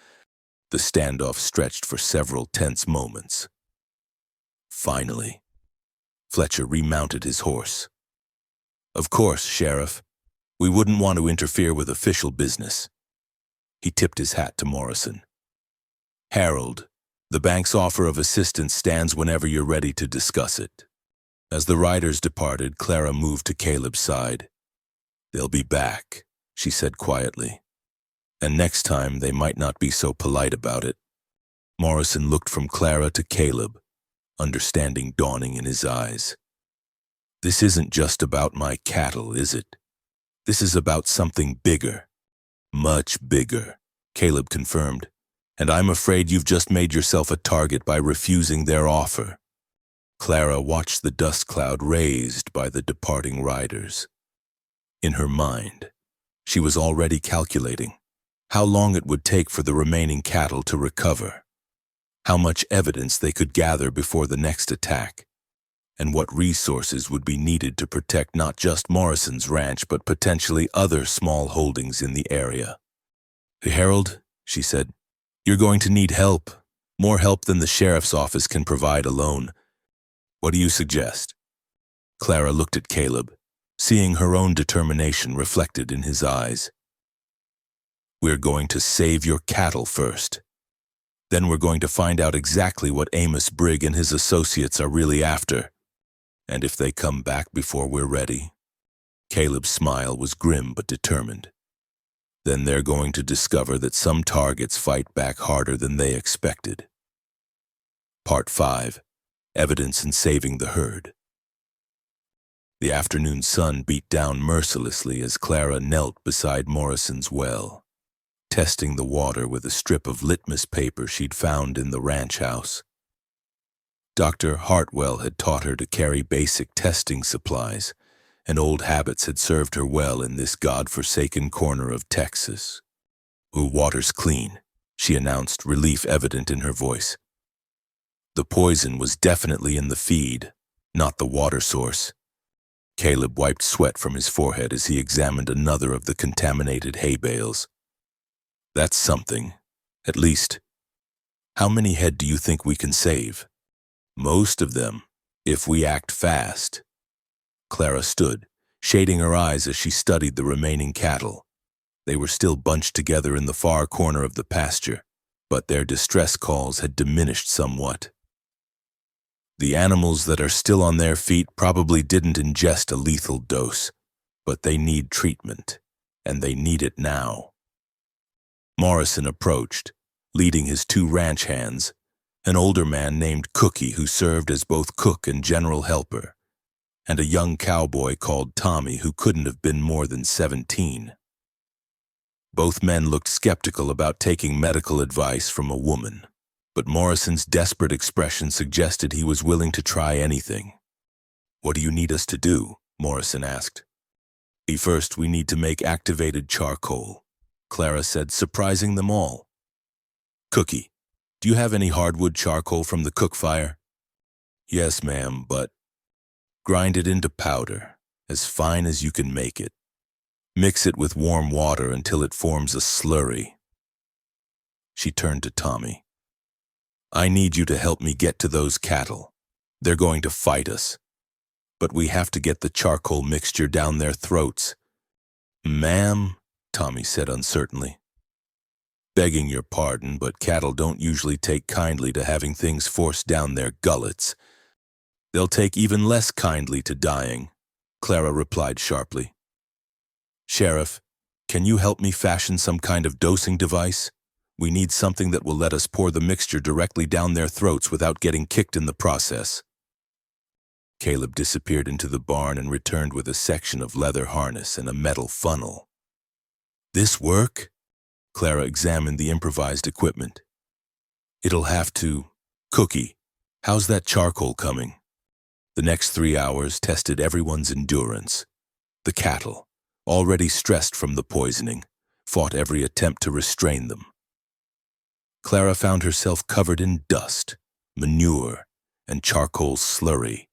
The standoff stretched for several tense moments. Finally, Fletcher remounted his horse. "Of course, Sheriff. We wouldn't want to interfere with official business." He tipped his hat to Morrison. "Harold, the bank's offer of assistance stands whenever you're ready to discuss it." As the riders departed, Clara moved to Caleb's side. "They'll be back," she said quietly. "And next time they might not be so polite about it." Morrison looked from Clara to Caleb, understanding dawning in his eyes. "This isn't just about my cattle, is it? This is about something bigger. Much bigger," Caleb confirmed. "And I'm afraid you've just made yourself a target by refusing their offer." Clara watched the dust cloud raised by the departing riders. In her mind, she was already calculating how long it would take for the remaining cattle to recover, how much evidence they could gather before the next attack, and what resources would be needed to protect not just Morrison's ranch but potentially other small holdings in the area. "Harold," she said, "you're going to need help, more help than the sheriff's office can provide alone. What do you suggest?" Clara looked at Caleb, seeing her own determination reflected in his eyes. We're going to save your cattle first. Then we're going to find out exactly what Amos Brigg and his associates are really after. And if they come back before we're ready, Caleb's smile was grim but determined. Then they're going to discover that some targets fight back harder than they expected. Part 5. Evidence in Saving the Herd. The afternoon sun beat down mercilessly as Clara knelt beside Morrison's well, testing the water with a strip of litmus paper she'd found in the ranch house. Dr. Hartwell had taught her to carry basic testing supplies, and old habits had served her well in this god-forsaken corner of Texas. "Ooh, water's clean," she announced, relief evident in her voice. The poison was definitely in the feed, not the water source. Caleb wiped sweat from his forehead as he examined another of the contaminated hay bales. "That's something. At least, how many head do you think we can save?" "Most of them, if we act fast." Clara stood, shading her eyes as she studied the remaining cattle. They were still bunched together in the far corner of the pasture, but their distress calls had diminished somewhat. The animals that are still on their feet probably didn't ingest a lethal dose, but they need treatment, and they need it now. Morrison approached, leading his 2 ranch hands, an older man named Cookie who served as both cook and general helper, and a young cowboy called Tommy who couldn't have been more than 17. Both men looked skeptical about taking medical advice from a woman, but Morrison's desperate expression suggested he was willing to try anything. "What do you need us to do?" Morrison asked. "First, we need to make activated charcoal," Clara said, surprising them all. "Cookie, do you have any hardwood charcoal from the cook fire?" "Yes, ma'am, but..." "Grind it into powder, as fine as you can make it. Mix it with warm water until it forms a slurry." She turned to Tommy. "I need you to help me get to those cattle. They're going to fight us. But we have to get the charcoal mixture down their throats." "Ma'am," Tommy said uncertainly. "Begging your pardon, but cattle don't usually take kindly to having things forced down their gullets. They'll take even less kindly to dying," Clara replied sharply. "Sheriff, can you help me fashion some kind of dosing device? We need something that will let us pour the mixture directly down their throats without getting kicked in the process." Caleb disappeared into the barn and returned with a section of leather harness and a metal funnel. "This work?" Clara examined the improvised equipment. "It'll have to. Cookie, how's that charcoal coming?" The next 3 hours tested everyone's endurance. The cattle, already stressed from the poisoning, fought every attempt to restrain them. Clara found herself covered in dust, manure, and charcoal slurry,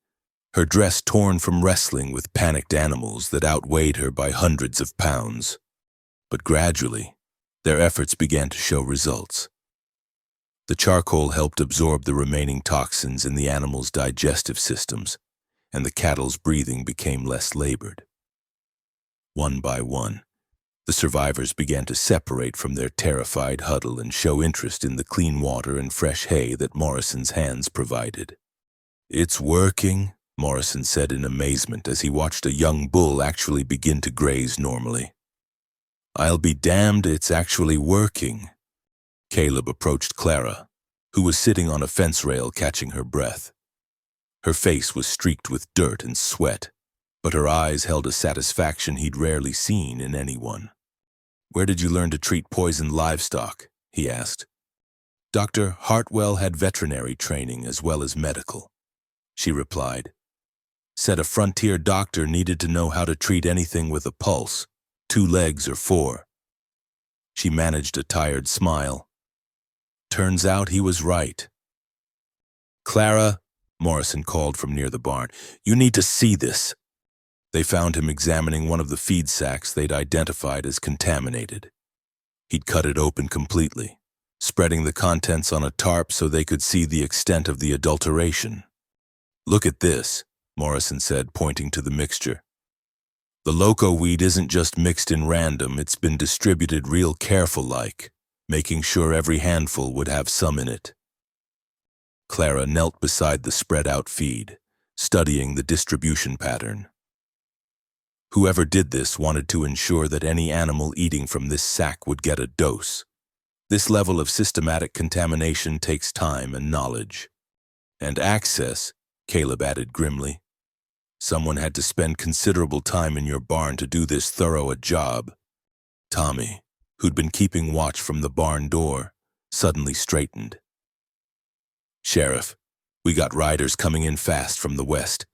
her dress torn from wrestling with panicked animals that outweighed her by hundreds of pounds. But gradually, their efforts began to show results. The charcoal helped absorb the remaining toxins in the animals' digestive systems, and the cattle's breathing became less labored. One by one, the survivors began to separate from their terrified huddle and show interest in the clean water and fresh hay that Morrison's hands provided. "It's working," Morrison said in amazement as he watched a young bull actually begin to graze normally. "I'll be damned, it's actually working." Caleb approached Clara, who was sitting on a fence rail catching her breath. Her face was streaked with dirt and sweat, but her eyes held a satisfaction he'd rarely seen in anyone. "Where did you learn to treat poisoned livestock?" he asked. "Dr. Hartwell had veterinary training as well as medical," she replied. "Said a frontier doctor needed to know how to treat anything with a pulse, 2 legs or 4. She managed a tired smile. "Turns out he was right." "Clara," Morrison called from near the barn, "you need to see this." They found him examining one of the feed sacks they'd identified as contaminated. He'd cut it open completely, spreading the contents on a tarp so they could see the extent of the adulteration. "Look at this," Morrison said, pointing to the mixture. The loco weed isn't just mixed in random, it's been distributed real careful-like, making sure every handful would have some in it. Clara knelt beside the spread-out feed, studying the distribution pattern. Whoever did this wanted to ensure that any animal eating from this sack would get a dose. This level of systematic contamination takes time and knowledge. And access, Caleb added grimly. Someone had to spend considerable time in your barn to do this thorough a job. Tommy, who'd been keeping watch from the barn door, suddenly straightened. Sheriff, we got riders coming in fast from the west.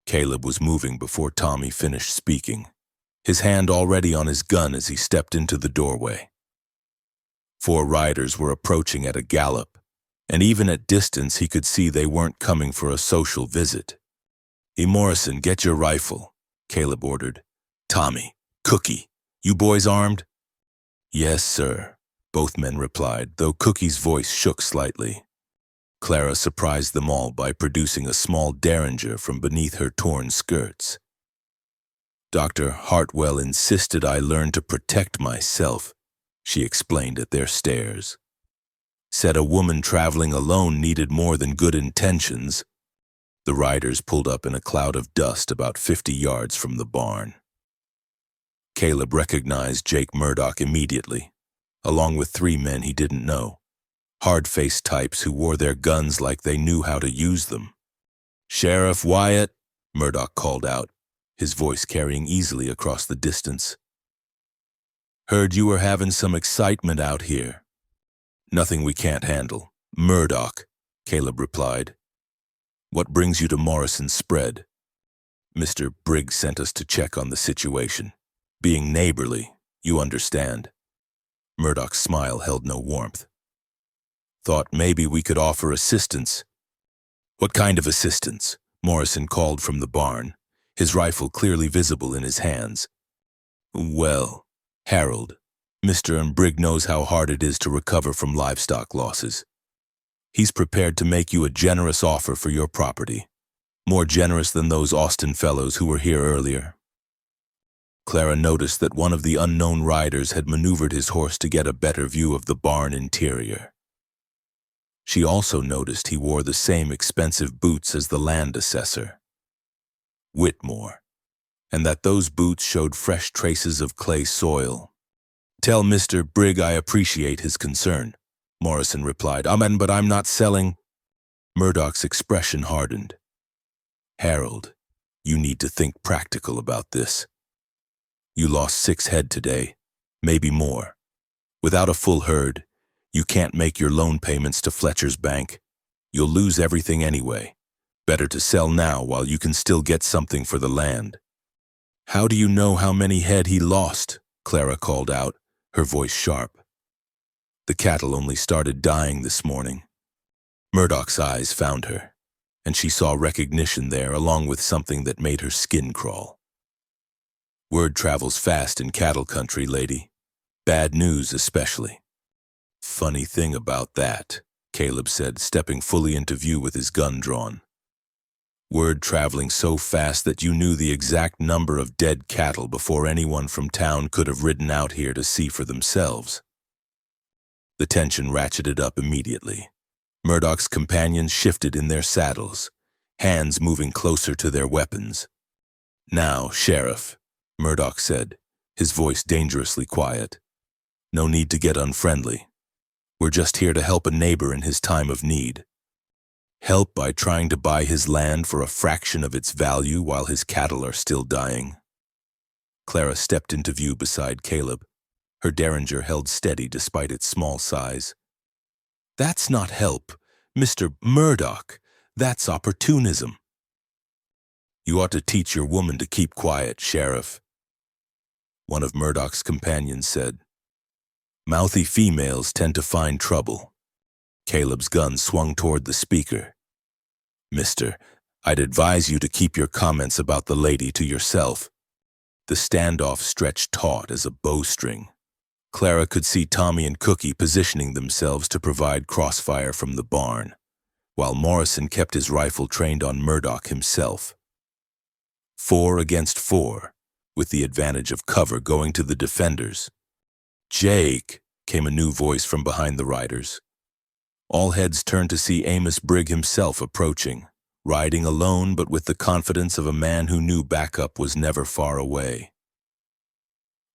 Caleb was moving before Tommy finished speaking, his hand already on his gun as he stepped into the doorway. 4 riders were approaching at a gallop, and even at distance he could see they weren't coming for a social visit. Morrison, get your rifle, Caleb ordered. Tommy, Cookie, you boys armed? Yes, sir, both men replied, though Cookie's voice shook slightly. Clara surprised them all by producing a small derringer from beneath her torn skirts. Dr. Hartwell insisted I learn to protect myself, she explained at their stares. Said a woman traveling alone needed more than good intentions. The riders pulled up in a cloud of dust about 50 yards from the barn. Caleb recognized Jake Murdoch immediately, along with 3 men he didn't know. Hard-faced types who wore their guns like they knew how to use them. Sheriff Wyatt, Murdoch called out, his voice carrying easily across the distance. Heard you were having some excitement out here. Nothing we can't handle. Murdoch, Caleb replied. What brings you to Morrison's spread? Mr. Briggs sent us to check on the situation. Being neighborly, you understand. Murdoch's smile held no warmth. Thought maybe we could offer assistance. What kind of assistance? Morrison called from the barn, his rifle clearly visible in his hands. Well, Harold, Mr. Briggs knows how hard it is to recover from livestock losses. He's prepared to make you a generous offer for your property, more generous than those Austin fellows who were here earlier. Clara noticed that one of the unknown riders had maneuvered his horse to get a better view of the barn interior. She also noticed he wore the same expensive boots as the land assessor, Whitmore, and that those boots showed fresh traces of clay soil. Tell Mr. Briggs I appreciate his concern, Morrison replied. Amen, but I'm not selling. Murdoch's expression hardened. Harold, you need to think practical about this. You lost 6 head today, maybe more. Without a full herd, you can't make your loan payments to Fletcher's bank. You'll lose everything anyway. Better to sell now while you can still get something for the land. How do you know how many head he lost? Clara called out, her voice sharp. The cattle only started dying this morning. Murdoch's eyes found her, and she saw recognition there along with something that made her skin crawl. Word travels fast in cattle country, lady. Bad news especially. Funny thing about that, Caleb said, stepping fully into view with his gun drawn. Word traveling so fast that you knew the exact number of dead cattle before anyone from town could have ridden out here to see for themselves. The tension ratcheted up immediately. Murdoch's companions shifted in their saddles, hands moving closer to their weapons. Now, Sheriff, Murdoch said, his voice dangerously quiet. No need to get unfriendly. We're just here to help a neighbor in his time of need. Help by trying to buy his land for a fraction of its value while his cattle are still dying. Clara stepped into view beside Caleb, her derringer held steady despite its small size. That's not help, Mr. Murdoch. That's opportunism. You ought to teach your woman to keep quiet, Sheriff. One of Murdoch's companions said. Mouthy females tend to find trouble. Caleb's gun swung toward the speaker. Mister, I'd advise you to keep your comments about the lady to yourself. The standoff stretched taut as a bowstring. Clara could see Tommy and Cookie positioning themselves to provide crossfire from the barn, while Morrison kept his rifle trained on Murdoch himself. 4 against 4, with the advantage of cover going to the defenders. "Jake," came a new voice from behind the riders. All heads turned to see Amos Brigg himself approaching, riding alone but with the confidence of a man who knew backup was never far away.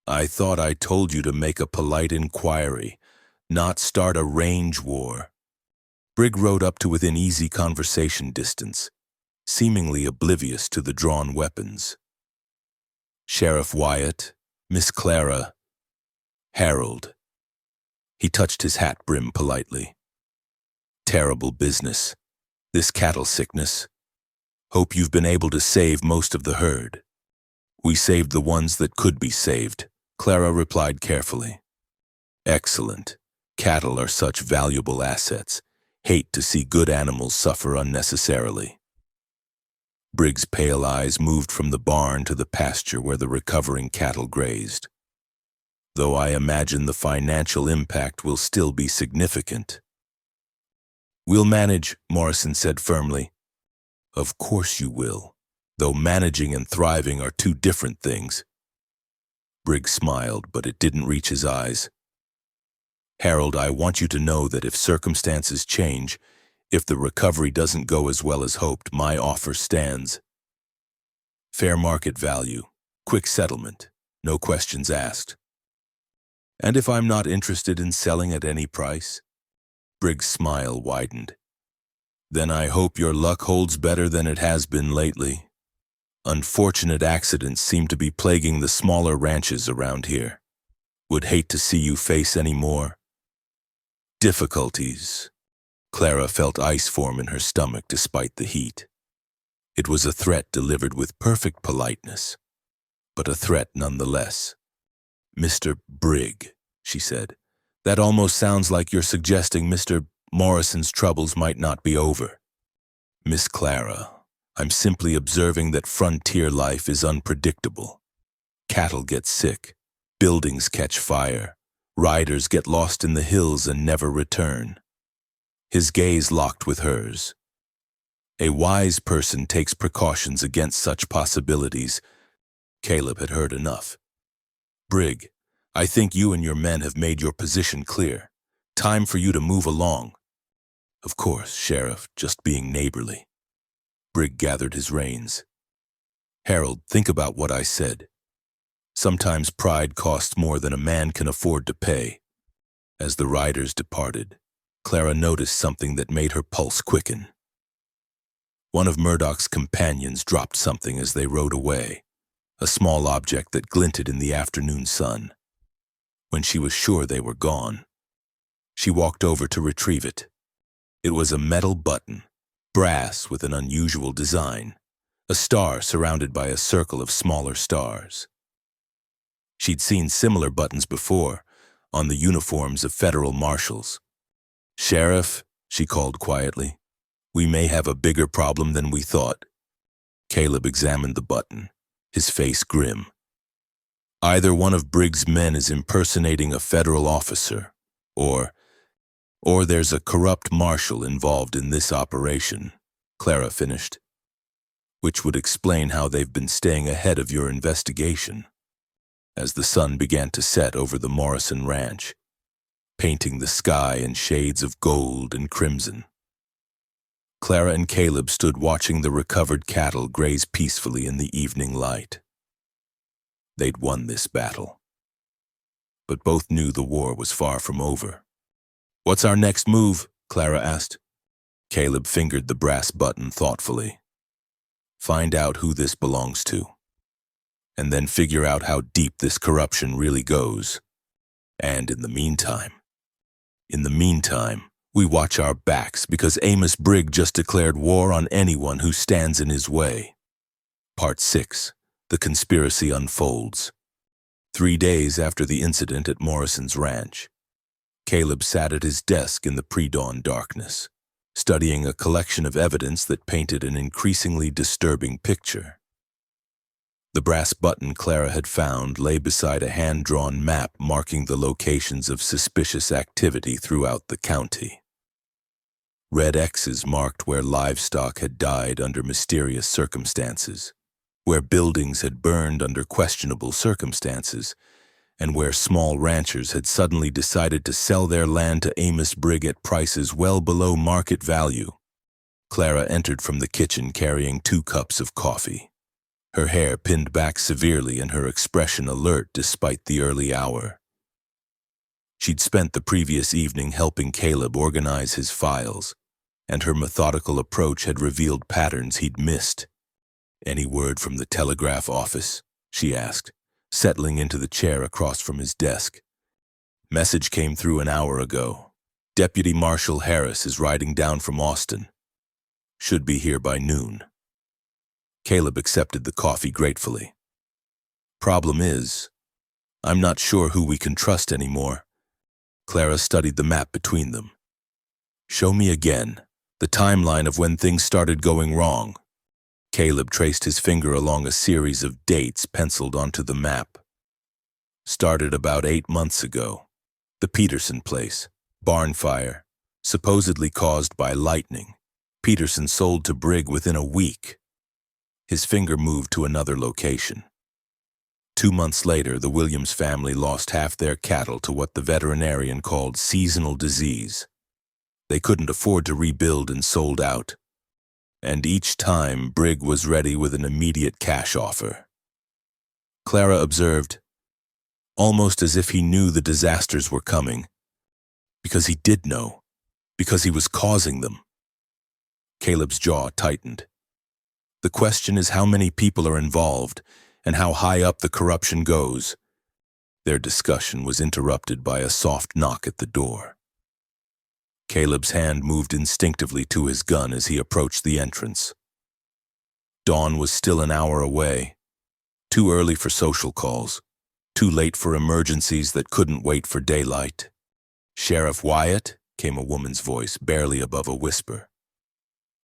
"I thought I told you to make a polite inquiry, not start a range war." Brigg rode up to within easy conversation distance, seemingly oblivious to the drawn weapons. "Sheriff Wyatt, Miss Clara, Harold." He touched his hat brim politely. "Terrible business, this cattle sickness. Hope you've been able to save most of the herd." "We saved the ones that could be saved," Clara replied carefully. "Excellent. Cattle are such valuable assets. Hate to see good animals suffer unnecessarily." Brigg's pale eyes moved from the barn to the pasture where the recovering cattle grazed. "Though I imagine the financial impact will still be significant." "We'll manage," Morrison said firmly. "Of course you will, though managing and thriving are two different things." Briggs smiled, but it didn't reach his eyes. "Harold, I want you to know that if circumstances change, if the recovery doesn't go as well as hoped, my offer stands. Fair market value, quick settlement, no questions asked." "And if I'm not interested in selling at any price?" Briggs' smile widened. "Then I hope your luck holds better than it has been lately. Unfortunate accidents seem to be plaguing the smaller ranches around here. Would hate to see you face any more difficulties." Clara felt ice form in her stomach despite the heat. It was a threat delivered with perfect politeness, but a threat nonetheless. "Mr. Brigg," she said, "that almost sounds like you're suggesting Mr. Morrison's troubles might not be over." "Miss Clara, I'm simply observing that frontier life is unpredictable. Cattle get sick, buildings catch fire, riders get lost in the hills and never return." His gaze locked with hers. "A wise person takes precautions against such possibilities." Caleb had heard enough. "Brigg, I think you and your men have made your position clear. Time for you to move along." "Of course, Sheriff, just being neighborly." Brigg gathered his reins. "Harold, think about what I said. Sometimes pride costs more than a man can afford to pay." As the riders departed, Clara noticed something that made her pulse quicken. One of Murdoch's companions dropped something as they rode away, a small object that glinted in the afternoon sun. When she was sure they were gone, she walked over to retrieve it. It was a metal button, brass with an unusual design, a star surrounded by a circle of smaller stars. She'd seen similar buttons before, on the uniforms of federal marshals. "Sheriff," she called quietly, "we may have a bigger problem than we thought." Caleb examined the button, his face grim. "Either one of Briggs' men is impersonating a federal officer, or there's a corrupt marshal involved in this operation," Clara finished. "Which would explain how they've been staying ahead of your investigation." As the sun began to set over the Morrison Ranch, painting the sky in shades of gold and crimson, Clara and Caleb stood watching the recovered cattle graze peacefully in the evening light. They'd won this battle, but both knew the war was far from over. "What's our next move?" Clara asked. Caleb fingered the brass button thoughtfully. "Find out who this belongs to, and then figure out how deep this corruption really goes. And in the meantime, we watch our backs because Amos Brigg just declared war on anyone who stands in his way." Part 6. The Conspiracy Unfolds. 3 days after the incident at Morrison's ranch, Caleb sat at his desk in the pre-dawn darkness, studying a collection of evidence that painted an increasingly disturbing picture. The brass button Clara had found lay beside a hand-drawn map marking the locations of suspicious activity throughout the county. Red X's marked where livestock had died under mysterious circumstances, where buildings had burned under questionable circumstances, and where small ranchers had suddenly decided to sell their land to Amos Brigg at prices well below market value. Clara entered from the kitchen carrying 2 cups of coffee. Her hair pinned back severely and her expression alert despite the early hour. She'd spent the previous evening helping Caleb organize his files, and her methodical approach had revealed patterns he'd missed. "Any word from the telegraph office?" she asked, settling into the chair across from his desk. "Message came through an hour ago. Deputy Marshal Harris is riding down from Austin. Should be here by noon." Caleb accepted the coffee gratefully. "Problem is, I'm not sure who we can trust anymore." Clara studied the map between them. "Show me again the timeline of when things started going wrong." Caleb traced his finger along a series of dates penciled onto the map. "Started about 8 months ago. The Peterson place. Barn fire. Supposedly caused by lightning. Peterson sold to Brigg within a week." His finger moved to another location. 2 months later, the Williams family lost half their cattle to what the veterinarian called seasonal disease. They couldn't afford to rebuild and sold out. And each time, Brigg was ready with an immediate cash offer. Clara observed, almost as if he knew the disasters were coming. Because he did know. Because he was causing them. Caleb's jaw tightened. The question is how many people are involved and how high up the corruption goes. Their discussion was interrupted by a soft knock at the door. Caleb's hand moved instinctively to his gun as he approached the entrance. Dawn was still an hour away. Too early for social calls. Too late for emergencies that couldn't wait for daylight. "Sheriff Wyatt?" came a woman's voice, barely above a whisper.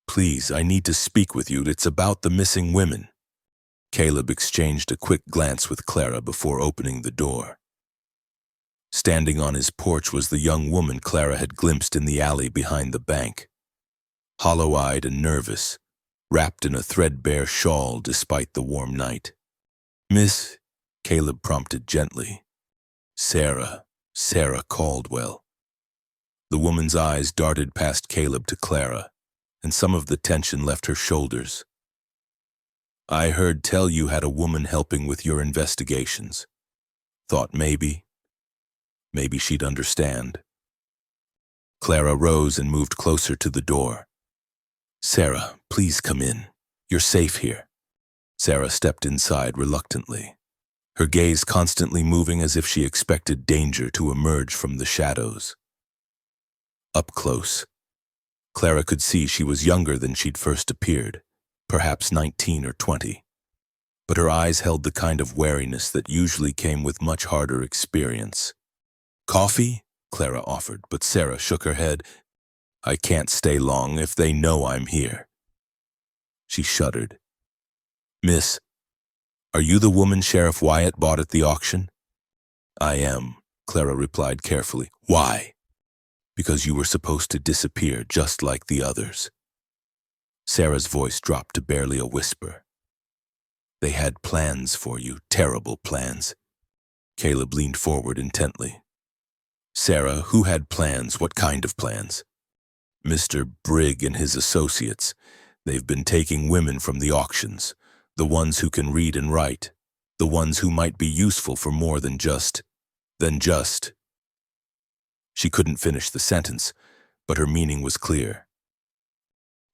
"Please, I need to speak with you. It's about the missing women." Caleb exchanged a quick glance with Clara before opening the door. Standing on his porch was the young woman Clara had glimpsed in the alley behind the bank. Hollow-eyed and nervous, wrapped in a threadbare shawl despite the warm night. "Miss," Caleb prompted gently. Sarah Caldwell." The woman's eyes darted past Caleb to Clara, and some of the tension left her shoulders. "I heard tell you had a woman helping with your investigations. Thought maybe she'd understand." Clara rose and moved closer to the door. "Sarah, please come in. You're safe here." Sarah stepped inside reluctantly, her gaze constantly moving as if she expected danger to emerge from the shadows. Up close, Clara could see she was younger than she'd first appeared, perhaps 19 or 20. But her eyes held the kind of wariness that usually came with much harder experience. "Coffee?" Clara offered, but Sarah shook her head. "I can't stay long if they know I'm here." She shuddered. "Miss, are you the woman Sheriff Wyatt bought at the auction?" "I am," Clara replied carefully. "Why?" "Because you were supposed to disappear just like the others." Sarah's voice dropped to barely a whisper. "They had plans for you, terrible plans." Caleb leaned forward intently. "Sarah, who had plans? What kind of plans?" "Mr. Brigg and his associates. They've been taking women from the auctions, the ones who can read and write, the ones who might be useful for more than just. She couldn't finish the sentence, but her meaning was clear.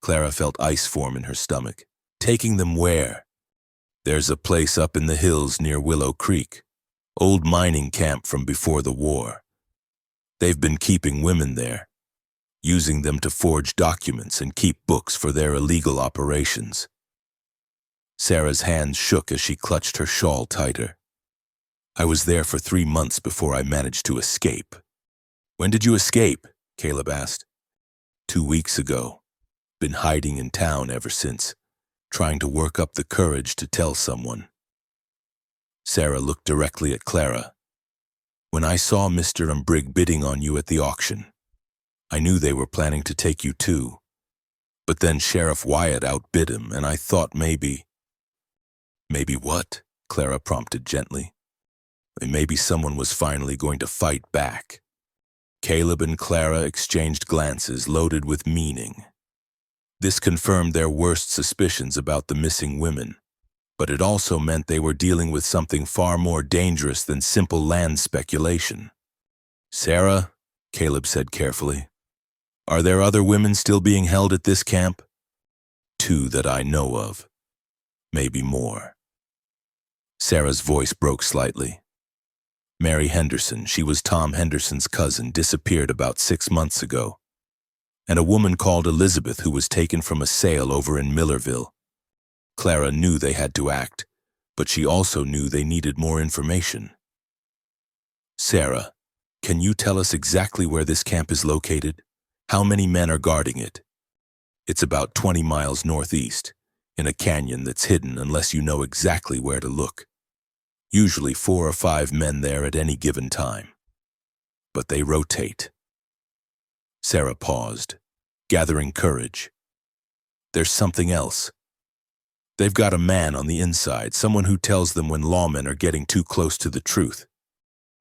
Clara felt ice form in her stomach. "Taking them where?" "There's a place up in the hills near Willow Creek. Old mining camp from before the war. They've been keeping women there, using them to forge documents and keep books for their illegal operations." Sarah's hands shook as she clutched her shawl tighter. "I was there for 3 months before I managed to escape." "When did you escape?" Caleb asked. 2 weeks ago. Been hiding in town ever since, trying to work up the courage to tell someone." Sarah looked directly at Clara. "When I saw Mr. and Brigg bidding on you at the auction, I knew they were planning to take you too. But then Sheriff Wyatt outbid him, and I thought maybe—" Maybe what? Clara prompted gently. Maybe someone was finally going to fight back. Caleb and Clara exchanged glances loaded with meaning. This confirmed their worst suspicions about the missing women, but it also meant they were dealing with something far more dangerous than simple land speculation. Sarah, Caleb said carefully, are there other women still being held at this camp? 2 that I know of. Maybe more. Sarah's voice broke slightly. Mary Henderson, she was Tom Henderson's cousin, disappeared about 6 months ago. And a woman called Elizabeth who was taken from a sale over in Millerville. Clara knew they had to act, but she also knew they needed more information. Sarah, can you tell us exactly where this camp is located? How many men are guarding it? It's about 20 miles northeast, in a canyon that's hidden unless you know exactly where to look. Usually 4 or 5 men there at any given time. But they rotate. Sarah paused, gathering courage. There's something else. They've got a man on the inside, someone who tells them when lawmen are getting too close to the truth.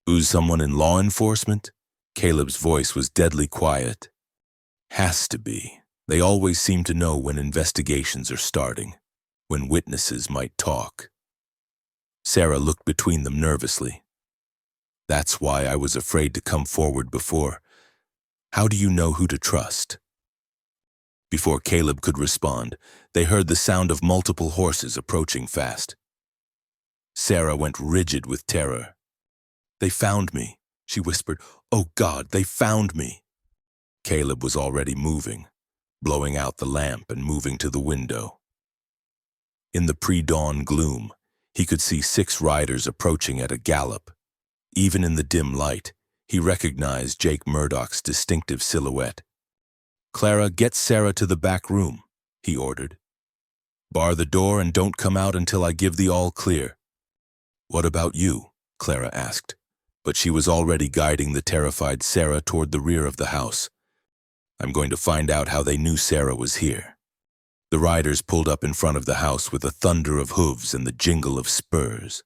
Who's someone in law enforcement? Caleb's voice was deadly quiet. Has to be. They always seem to know when investigations are starting, when witnesses might talk. Sarah looked between them nervously. That's why I was afraid to come forward before. How do you know who to trust? Before Caleb could respond, they heard the sound of multiple horses approaching fast. Sarah went rigid with terror. They found me, she whispered. Oh God, they found me. Caleb was already moving, blowing out the lamp and moving to the window. In the pre-dawn gloom, he could see 6 riders approaching at a gallop. Even in the dim light, he recognized Jake Murdoch's distinctive silhouette. Clara, get Sarah to the back room, he ordered. Bar the door and don't come out until I give the all clear. What about you? Clara asked, but she was already guiding the terrified Sarah toward the rear of the house. I'm going to find out how they knew Sarah was here. The riders pulled up in front of the house with a thunder of hooves and the jingle of spurs.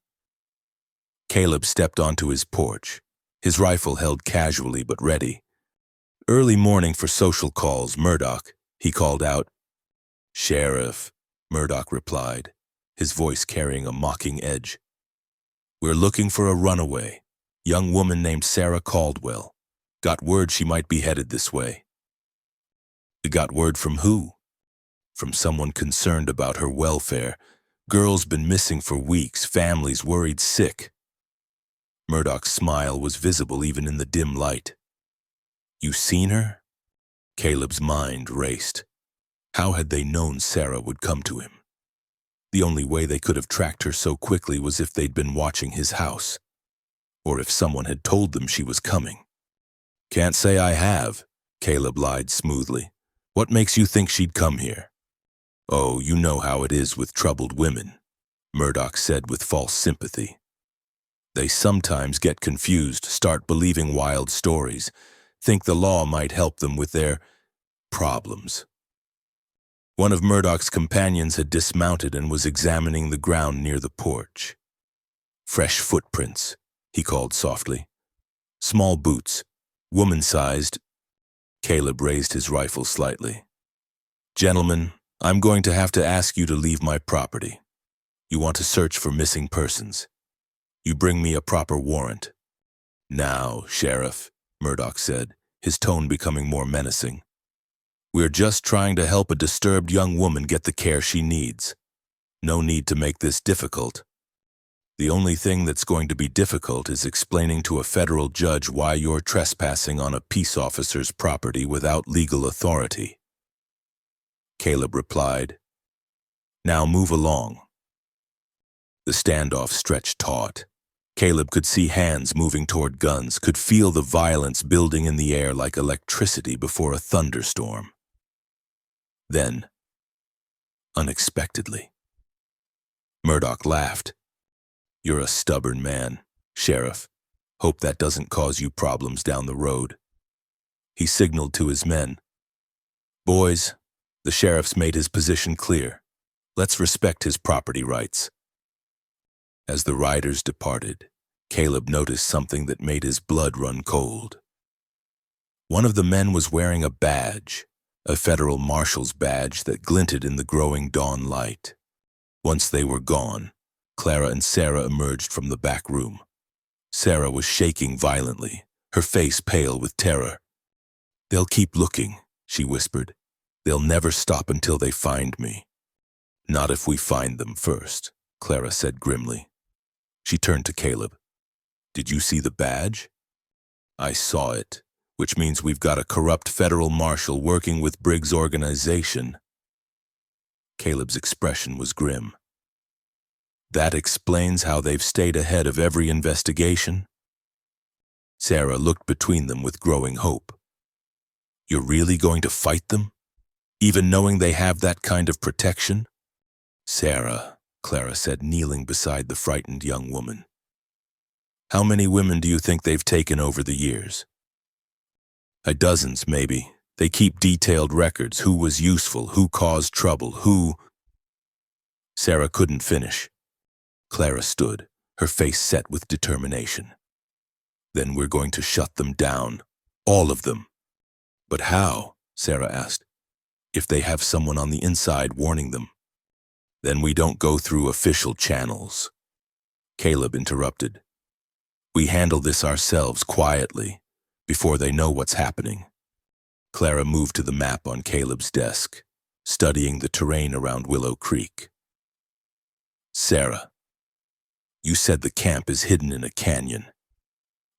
Caleb stepped onto his porch, his rifle held casually but ready. Early morning for social calls, Murdoch, he called out. Sheriff, Murdoch replied, his voice carrying a mocking edge. We're looking for a runaway, young woman named Sarah Caldwell. Got word she might be headed this way. You got word from who? From someone concerned about her welfare. Girl's been missing for weeks, families worried sick. Murdoch's smile was visible even in the dim light. You seen her? Caleb's mind raced. How had they known Sarah would come to him? The only way they could have tracked her so quickly was if they'd been watching his house, or if someone had told them she was coming. Can't say I have, Caleb lied smoothly. What makes you think she'd come here? Oh, you know how it is with troubled women, Murdoch said with false sympathy. They sometimes get confused, start believing wild stories, think the law might help them with their problems. One of Murdoch's companions had dismounted and was examining the ground near the porch. Fresh footprints, he called softly. Small boots, woman-sized. Caleb raised his rifle slightly. Gentlemen, I'm going to have to ask you to leave my property. You want to search for missing persons. You bring me a proper warrant. Now, Sheriff, Murdoch said, his tone becoming more menacing. We're just trying to help a disturbed young woman get the care she needs. No need to make this difficult. The only thing that's going to be difficult is explaining to a federal judge why you're trespassing on a peace officer's property without legal authority. Caleb replied, Now move along. The standoff stretched taut. Caleb could see hands moving toward guns, could feel the violence building in the air like electricity before a thunderstorm. Then, unexpectedly, Murdoch laughed. You're a stubborn man, Sheriff. Hope that doesn't cause you problems down the road. He signaled to his men. Boys, the sheriff's made his position clear. Let's respect his property rights. As the riders departed, Caleb noticed something that made his blood run cold. One of the men was wearing a badge, a federal marshal's badge that glinted in the growing dawn light. Once they were gone, Clara and Sarah emerged from the back room. Sarah was shaking violently, her face pale with terror. "They'll keep looking," she whispered. "They'll never stop until they find me." "Not if we find them first," Clara said grimly. She turned to Caleb. "Did you see the badge?" "I saw it, which means we've got a corrupt federal marshal working with Briggs' organization." Caleb's expression was grim. "That explains how they've stayed ahead of every investigation?" Sarah looked between them with growing hope. "You're really going to fight them? Even knowing they have that kind of protection?" "Sarah," Clara said, kneeling beside the frightened young woman. "How many women do you think they've taken over the years?" "Dozens, maybe. They keep detailed records, who was useful, who caused trouble, who—" Sarah couldn't finish. Clara stood, her face set with determination. "Then we're going to shut them down. All of them." "But how?" Sarah asked. "If they have someone on the inside warning them." "Then we don't go through official channels." Caleb interrupted. "We handle this ourselves quietly, before they know what's happening." Clara moved to the map on Caleb's desk, studying the terrain around Willow Creek. "Sarah, you said the camp is hidden in a canyon.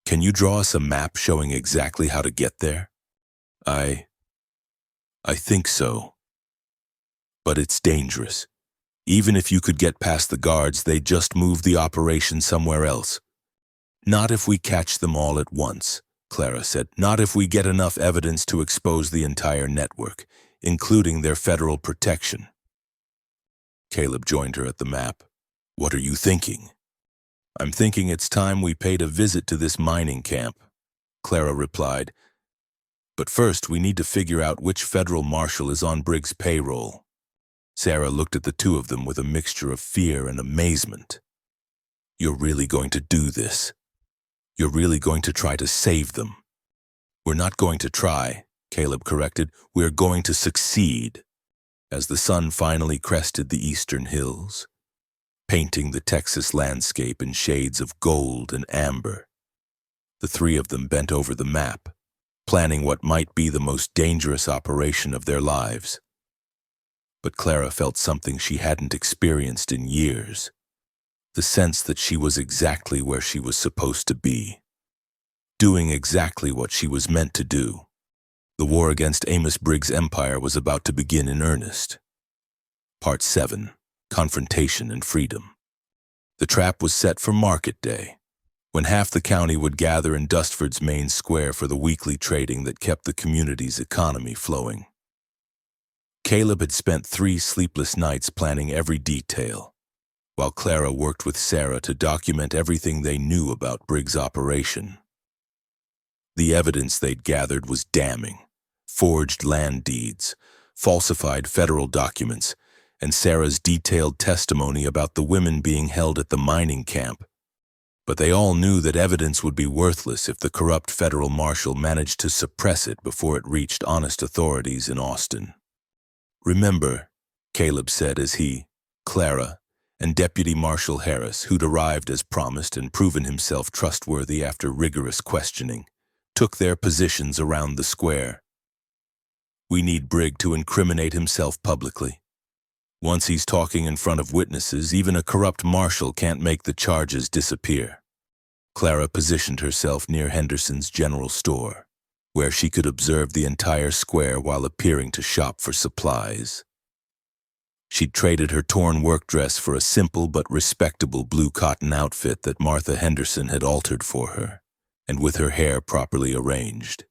Can you draw us a map showing exactly how to get there?" I think so. But it's dangerous. Even if you could get past the guards, they'd just move the operation somewhere else." "Not if we catch them all at once," Clara said. "Not if we get enough evidence to expose the entire network, including their federal protection." Caleb joined her at the map. "What are you thinking?" "I'm thinking it's time we paid a visit to this mining camp," Clara replied. "But first, we need to figure out which federal marshal is on Briggs' payroll." Sarah looked at the two of them with a mixture of fear and amazement. "You're really going to do this? You're really going to try to save them?" "We're not going to try," Caleb corrected. "We're going to succeed." As the sun finally crested the eastern hills, painting the Texas landscape in shades of gold and amber, the three of them bent over the map, planning what might be the most dangerous operation of their lives. But Clara felt something she hadn't experienced in years, the sense that she was exactly where she was supposed to be, doing exactly what she was meant to do. The war against Amos Briggs' empire was about to begin in earnest. Part 7. Confrontation and Freedom. The trap was set for market day, when half the county would gather in Dustford's main square for the weekly trading that kept the community's economy flowing. Caleb had spent 3 sleepless nights planning every detail, while Clara worked with Sarah to document everything they knew about Briggs' operation. The evidence they'd gathered was damning: forged land deeds, falsified federal documents, and Sarah's detailed testimony about the women being held at the mining camp. But they all knew that evidence would be worthless if the corrupt federal marshal managed to suppress it before it reached honest authorities in Austin. "Remember," Caleb said as he, Clara, and Deputy Marshal Harris, who'd arrived as promised and proven himself trustworthy after rigorous questioning, took their positions around the square. "We need Briggs to incriminate himself publicly. Once he's talking in front of witnesses, even a corrupt marshal can't make the charges disappear." Clara positioned herself near Henderson's general store, where she could observe the entire square while appearing to shop for supplies. She'd traded her torn work dress for a simple but respectable blue cotton outfit that Martha Henderson had altered for her, and with her hair properly arranged.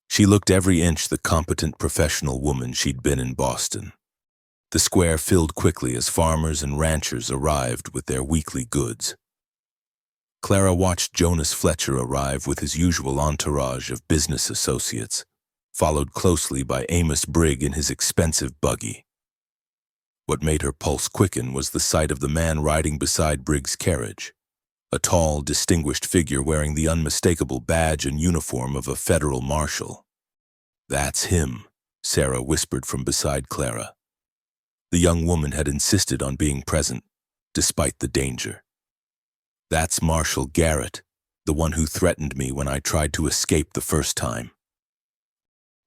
She looked every inch the competent professional woman she'd been in Boston. The square filled quickly as farmers and ranchers arrived with their weekly goods. Clara watched Jonas Fletcher arrive with his usual entourage of business associates, followed closely by Amos Briggs in his expensive buggy. What made her pulse quicken was the sight of the man riding beside Briggs' carriage, a tall, distinguished figure wearing the unmistakable badge and uniform of a federal marshal. "That's him," Sarah whispered from beside Clara. The young woman had insisted on being present, despite the danger. "That's Marshal Garrett, the one who threatened me when I tried to escape the first time."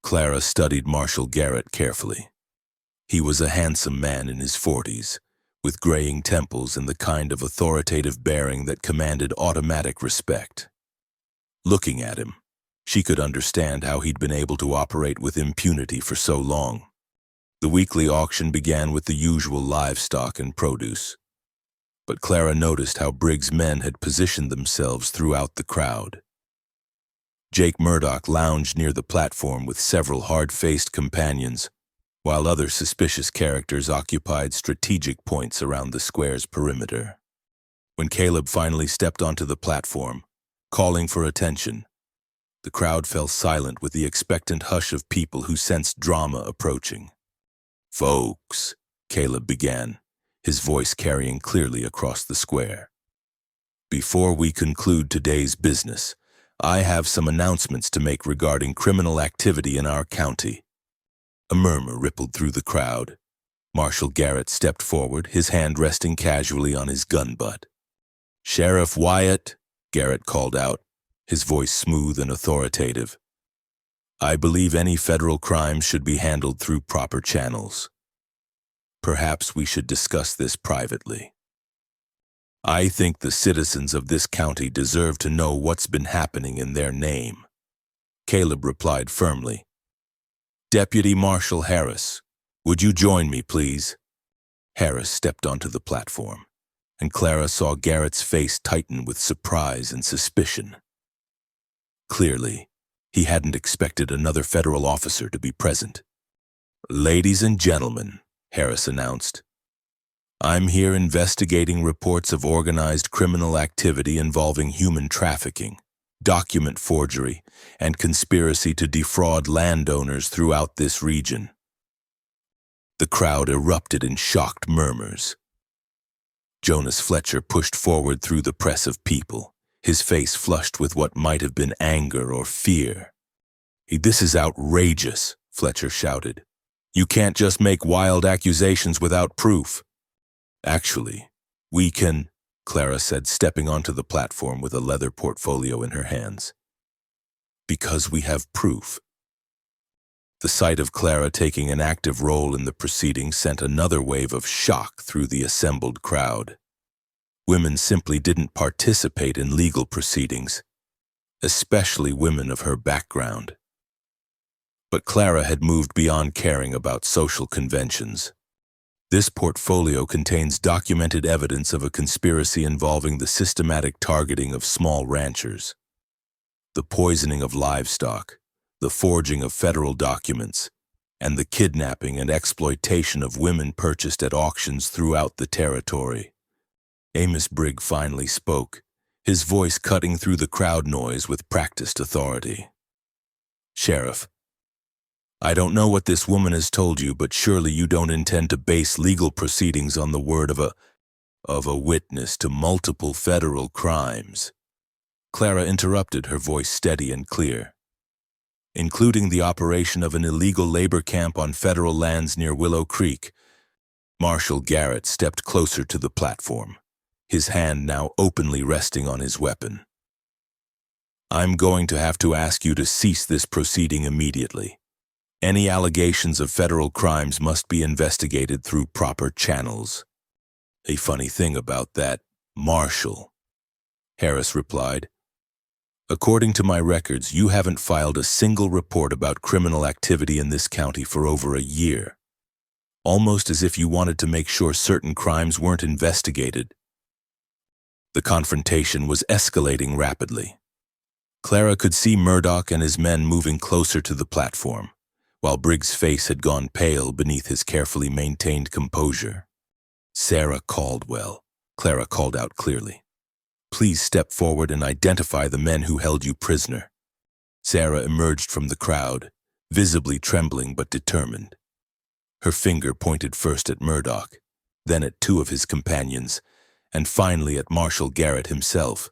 Clara studied Marshal Garrett carefully. He was a handsome man in his 40s, with graying temples and the kind of authoritative bearing that commanded automatic respect. Looking at him, she could understand how he'd been able to operate with impunity for so long. The weekly auction began with the usual livestock and produce, but Clara noticed how Briggs' men had positioned themselves throughout the crowd. Jake Murdoch lounged near the platform with several hard-faced companions, while other suspicious characters occupied strategic points around the square's perimeter. When Caleb finally stepped onto the platform, calling for attention, the crowd fell silent with the expectant hush of people who sensed drama approaching. "Folks," Caleb began, his voice carrying clearly across the square. "Before we conclude today's business, I have some announcements to make regarding criminal activity in our county." A murmur rippled through the crowd. Marshal Garrett stepped forward, his hand resting casually on his gun butt. "Sheriff Wyatt," Garrett called out, his voice smooth and authoritative. "I believe any federal crimes should be handled through proper channels. Perhaps we should discuss this privately. I think the citizens of this county deserve to know what's been happening in their name." Caleb replied firmly. "Deputy Marshal Harris, would you join me, please?" Harris stepped onto the platform, and Clara saw Garrett's face tighten with surprise and suspicion. Clearly, he hadn't expected another federal officer to be present. "Ladies and gentlemen," Harris announced, "I'm here investigating reports of organized criminal activity involving human trafficking, document forgery, and conspiracy to defraud landowners throughout this region." The crowd erupted in shocked murmurs. Jonas Fletcher pushed forward through the press of people, his face flushed with what might have been anger or fear. "This is outrageous," Fletcher shouted. "You can't just make wild accusations without proof." "Actually, we can," Clara said, stepping onto the platform with a leather portfolio in her hands. "Because we have proof." The sight of Clara taking an active role in the proceedings sent another wave of shock through the assembled crowd. Women simply didn't participate in legal proceedings, especially women of her background. But Clara had moved beyond caring about social conventions. This portfolio contains documented evidence of a conspiracy involving the systematic targeting of small ranchers, the poisoning of livestock, the forging of federal documents, and the kidnapping and exploitation of women purchased at auctions throughout the territory. Amos Briggs finally spoke, his voice cutting through the crowd noise with practiced authority. "Sheriff, I don't know what this woman has told you, but surely you don't intend to base legal proceedings on the word of a witness to multiple federal crimes." Clara interrupted, her voice steady and clear. "Including the operation of an illegal labor camp on federal lands near Willow Creek." Marshal Garrett stepped closer to the platform, his hand now openly resting on his weapon. "I'm going to have to ask you to cease this proceeding immediately. Any allegations of federal crimes must be investigated through proper channels." "A funny thing about that, Marshal," Harris replied. "According to my records, you haven't filed a single report about criminal activity in this county for over a year. Almost as if you wanted to make sure certain crimes weren't investigated." The confrontation was escalating rapidly. Clara could see Murdoch and his men moving closer to the platform, while Briggs' face had gone pale beneath his carefully maintained composure. "Sarah Caldwell," Clara called out clearly. "Please step forward and identify the men who held you prisoner." Sarah emerged from the crowd, visibly trembling but determined. Her finger pointed first at Murdoch, then at two of his companions, and finally at Marshal Garrett himself.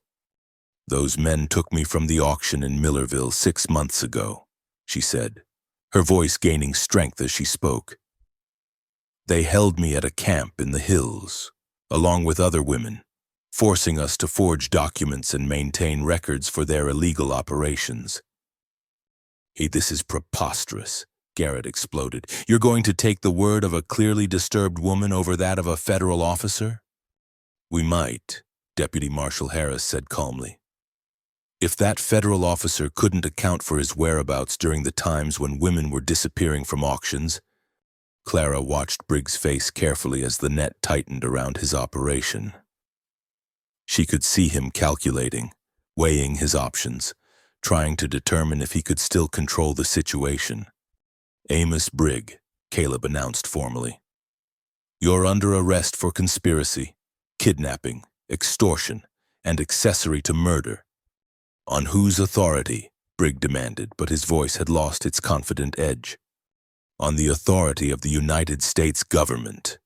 "Those men took me from the auction in Millerville 6 months ago," she said, her voice gaining strength as she spoke. "They held me at a camp in the hills, along with other women, forcing us to forge documents and maintain records for their illegal operations." "Hey, this is preposterous," Garrett exploded. "You're going to take the word of a clearly disturbed woman over that of a federal officer?" "We might," Deputy Marshal Harris said calmly. "If that federal officer couldn't account for his whereabouts during the times when women were disappearing from auctions." Clara watched Briggs' face carefully as the net tightened around his operation. She could see him calculating, weighing his options, trying to determine if he could still control the situation. "Amos Brigg," Caleb announced formally. "You're under arrest for conspiracy, kidnapping, extortion, and accessory to murder." "On whose authority?" Brigg demanded, but his voice had lost its confident edge. "On the authority of the United States government,"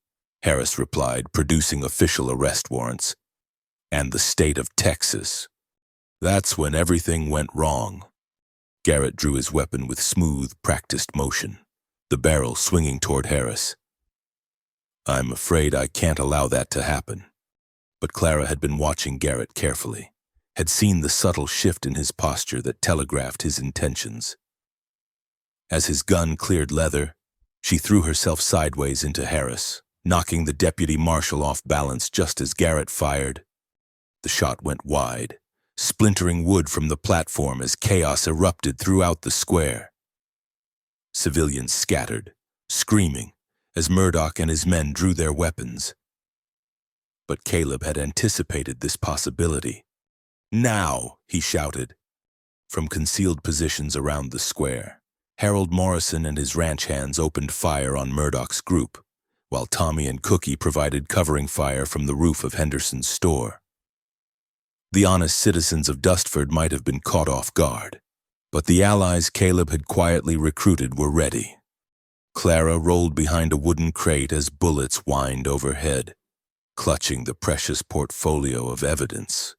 Harris replied, producing official arrest warrants. "And the state of Texas. That's when everything went wrong." Garrett drew his weapon with smooth, practiced motion, the barrel swinging toward Harris. "I'm afraid I can't allow that to happen." But Clara had been watching Garrett carefully, had seen the subtle shift in his posture that telegraphed his intentions. As his gun cleared leather, she threw herself sideways into Harris, knocking the deputy marshal off balance just as Garrett fired. The shot went wide, splintering wood from the platform as chaos erupted throughout the square. Civilians scattered, screaming, as Murdoch and his men drew their weapons. But Caleb had anticipated this possibility. "Now!" he shouted. From concealed positions around the square, Harold Morrison and his ranch hands opened fire on Murdoch's group, while Tommy and Cookie provided covering fire from the roof of Henderson's store. The honest citizens of Dustford might have been caught off guard, but the allies Caleb had quietly recruited were ready. Clara rolled behind a wooden crate as bullets whined overhead, clutching the precious portfolio of evidence.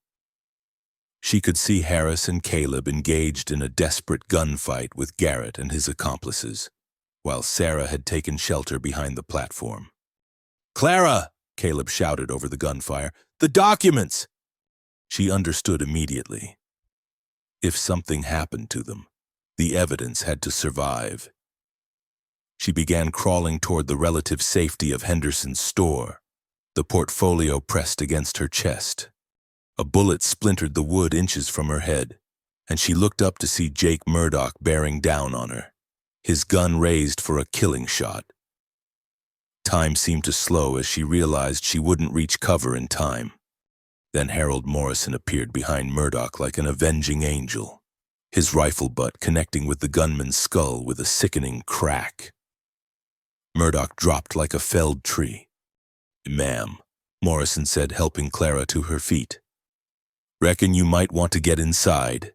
She could see Harris and Caleb engaged in a desperate gunfight with Garrett and his accomplices, while Sarah had taken shelter behind the platform. "Clara!" Caleb shouted over the gunfire. "The documents!" She understood immediately. If something happened to them, the evidence had to survive. She began crawling toward the relative safety of Henderson's store, the portfolio pressed against her chest. A bullet splintered the wood inches from her head, and she looked up to see Jake Murdoch bearing down on her, his gun raised for a killing shot. Time seemed to slow as she realized she wouldn't reach cover in time. Then Harold Morrison appeared behind Murdoch like an avenging angel, his rifle butt connecting with the gunman's skull with a sickening crack. Murdoch dropped like a felled tree. "Ma'am," Morrison said, helping Clara to her feet. "Reckon you might want to get inside."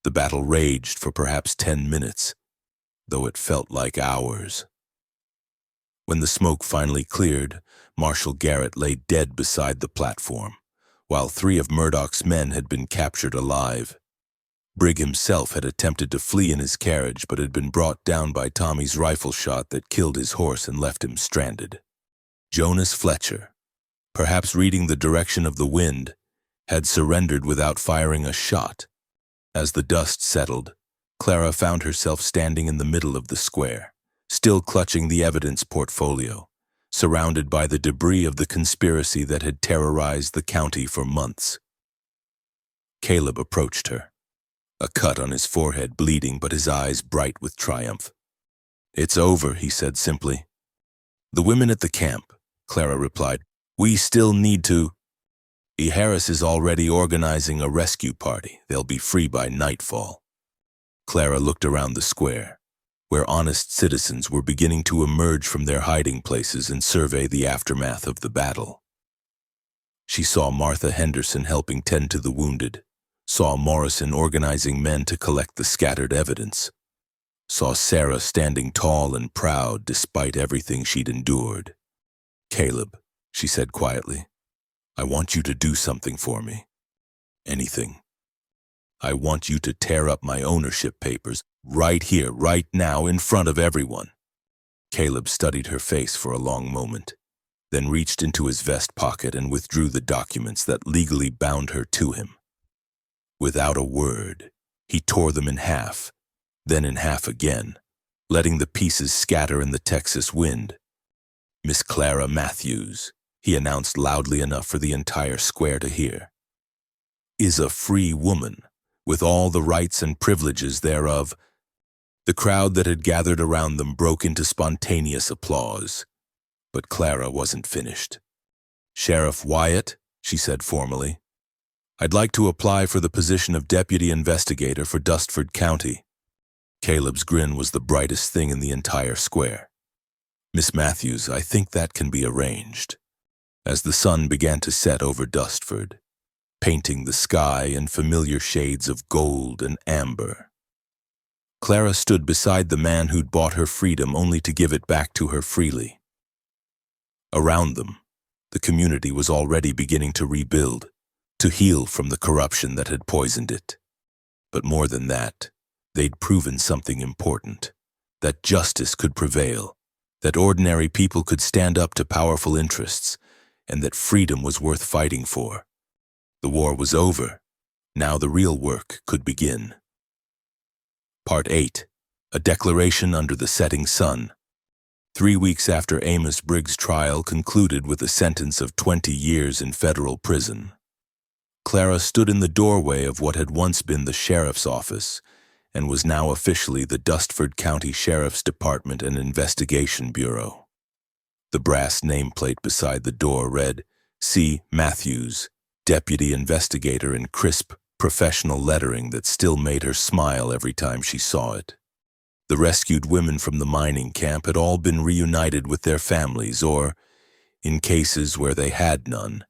The battle raged for perhaps 10 minutes, though it felt like hours. When the smoke finally cleared, Marshal Garrett lay dead beside the platform, while 3 of Murdoch's men had been captured alive. Brigg himself had attempted to flee in his carriage but had been brought down by Tommy's rifle shot that killed his horse and left him stranded. Jonas Fletcher, perhaps reading the direction of the wind, had surrendered without firing a shot. As the dust settled, Clara found herself standing in the middle of the square, still clutching the evidence portfolio, surrounded by the debris of the conspiracy that had terrorized the county for months. Caleb approached her, a cut on his forehead bleeding but his eyes bright with triumph. "It's over," he said simply. "The women at the camp," Clara replied. "We still need to—" "Harris is already organizing a rescue party. They'll be free by nightfall." Clara looked around the square, where honest citizens were beginning to emerge from their hiding places and survey the aftermath of the battle. She saw Martha Henderson helping tend to the wounded, saw Morrison organizing men to collect the scattered evidence. saw Sarah standing tall and proud despite everything she'd endured. "Caleb," she said quietly, "I want you to do something for me. Anything. I want you to tear up my ownership papers right here, right now, in front of everyone." Caleb studied her face for a long moment, then reached into his vest pocket and withdrew the documents that legally bound her to him. Without a word, he tore them in half, then in half again, letting the pieces scatter in the Texas wind. "Miss Clara Matthews," he announced loudly enough for the entire square to hear, "is a free woman, with all the rights and privileges thereof." The crowd that had gathered around them broke into spontaneous applause. But Clara wasn't finished. "Sheriff Wyatt," she said formally, "I'd like to apply for the position of deputy investigator for Dustford County." Caleb's grin was the brightest thing in the entire square. "Miss Matthews, I think that can be arranged." As the sun began to set over Dustford, painting the sky in familiar shades of gold and amber, Clara stood beside the man who'd bought her freedom only to give it back to her freely. Around them, the community was already beginning to rebuild, to heal from the corruption that had poisoned it. But more than that, they'd proven something important, that justice could prevail, that ordinary people could stand up to powerful interests, and that freedom was worth fighting for. The war was over. Now the real work could begin. Part 8. A Declaration Under the Setting Sun. 3 weeks after Amos Briggs' trial concluded with a sentence of 20 years in federal prison, Clara stood in the doorway of what had once been the sheriff's office and was now officially the Dustford County Sheriff's Department and Investigation Bureau. The brass nameplate beside the door read, "C. Matthews, Deputy Investigator," in crisp, professional lettering that still made her smile every time she saw it. The rescued women from the mining camp had all been reunited with their families or, in cases where they had none,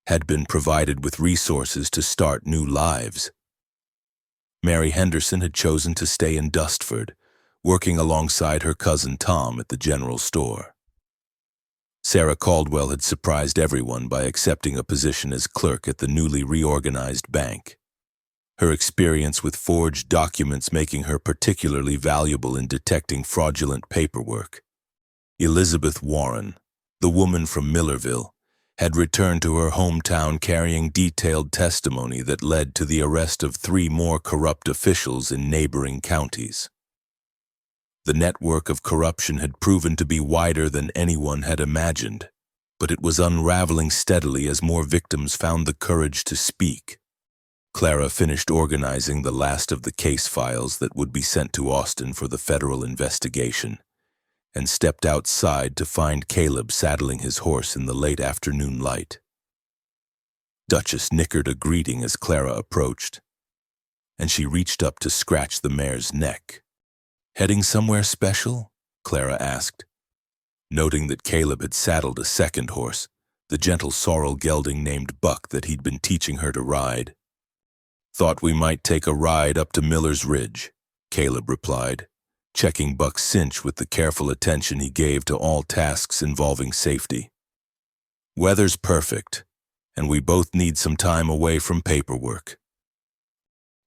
had been provided with resources to start new lives. Mary Henderson had chosen to stay in Dustford, working alongside her cousin Tom at the general store. Sarah Caldwell had surprised everyone by accepting a position as clerk at the newly reorganized bank, her experience with forged documents making her particularly valuable in detecting fraudulent paperwork. Elizabeth Warren, the woman from Millerville, had returned to her hometown carrying detailed testimony that led to the arrest of 3 more corrupt officials in neighboring counties. The network of corruption had proven to be wider than anyone had imagined, but it was unraveling steadily as more victims found the courage to speak. Clara finished organizing the last of the case files that would be sent to Austin for the federal investigation, and stepped outside to find Caleb saddling his horse in the late afternoon light. Duchess nickered a greeting as Clara approached, and she reached up to scratch the mare's neck. "Heading somewhere special?" Clara asked, noting that Caleb had saddled a second horse, the gentle sorrel gelding named Buck that he'd been teaching her to ride. "Thought we might take a ride up to Miller's Ridge," Caleb replied, checking Buck's cinch with the careful attention he gave to all tasks involving safety. "Weather's perfect, and we both need some time away from paperwork."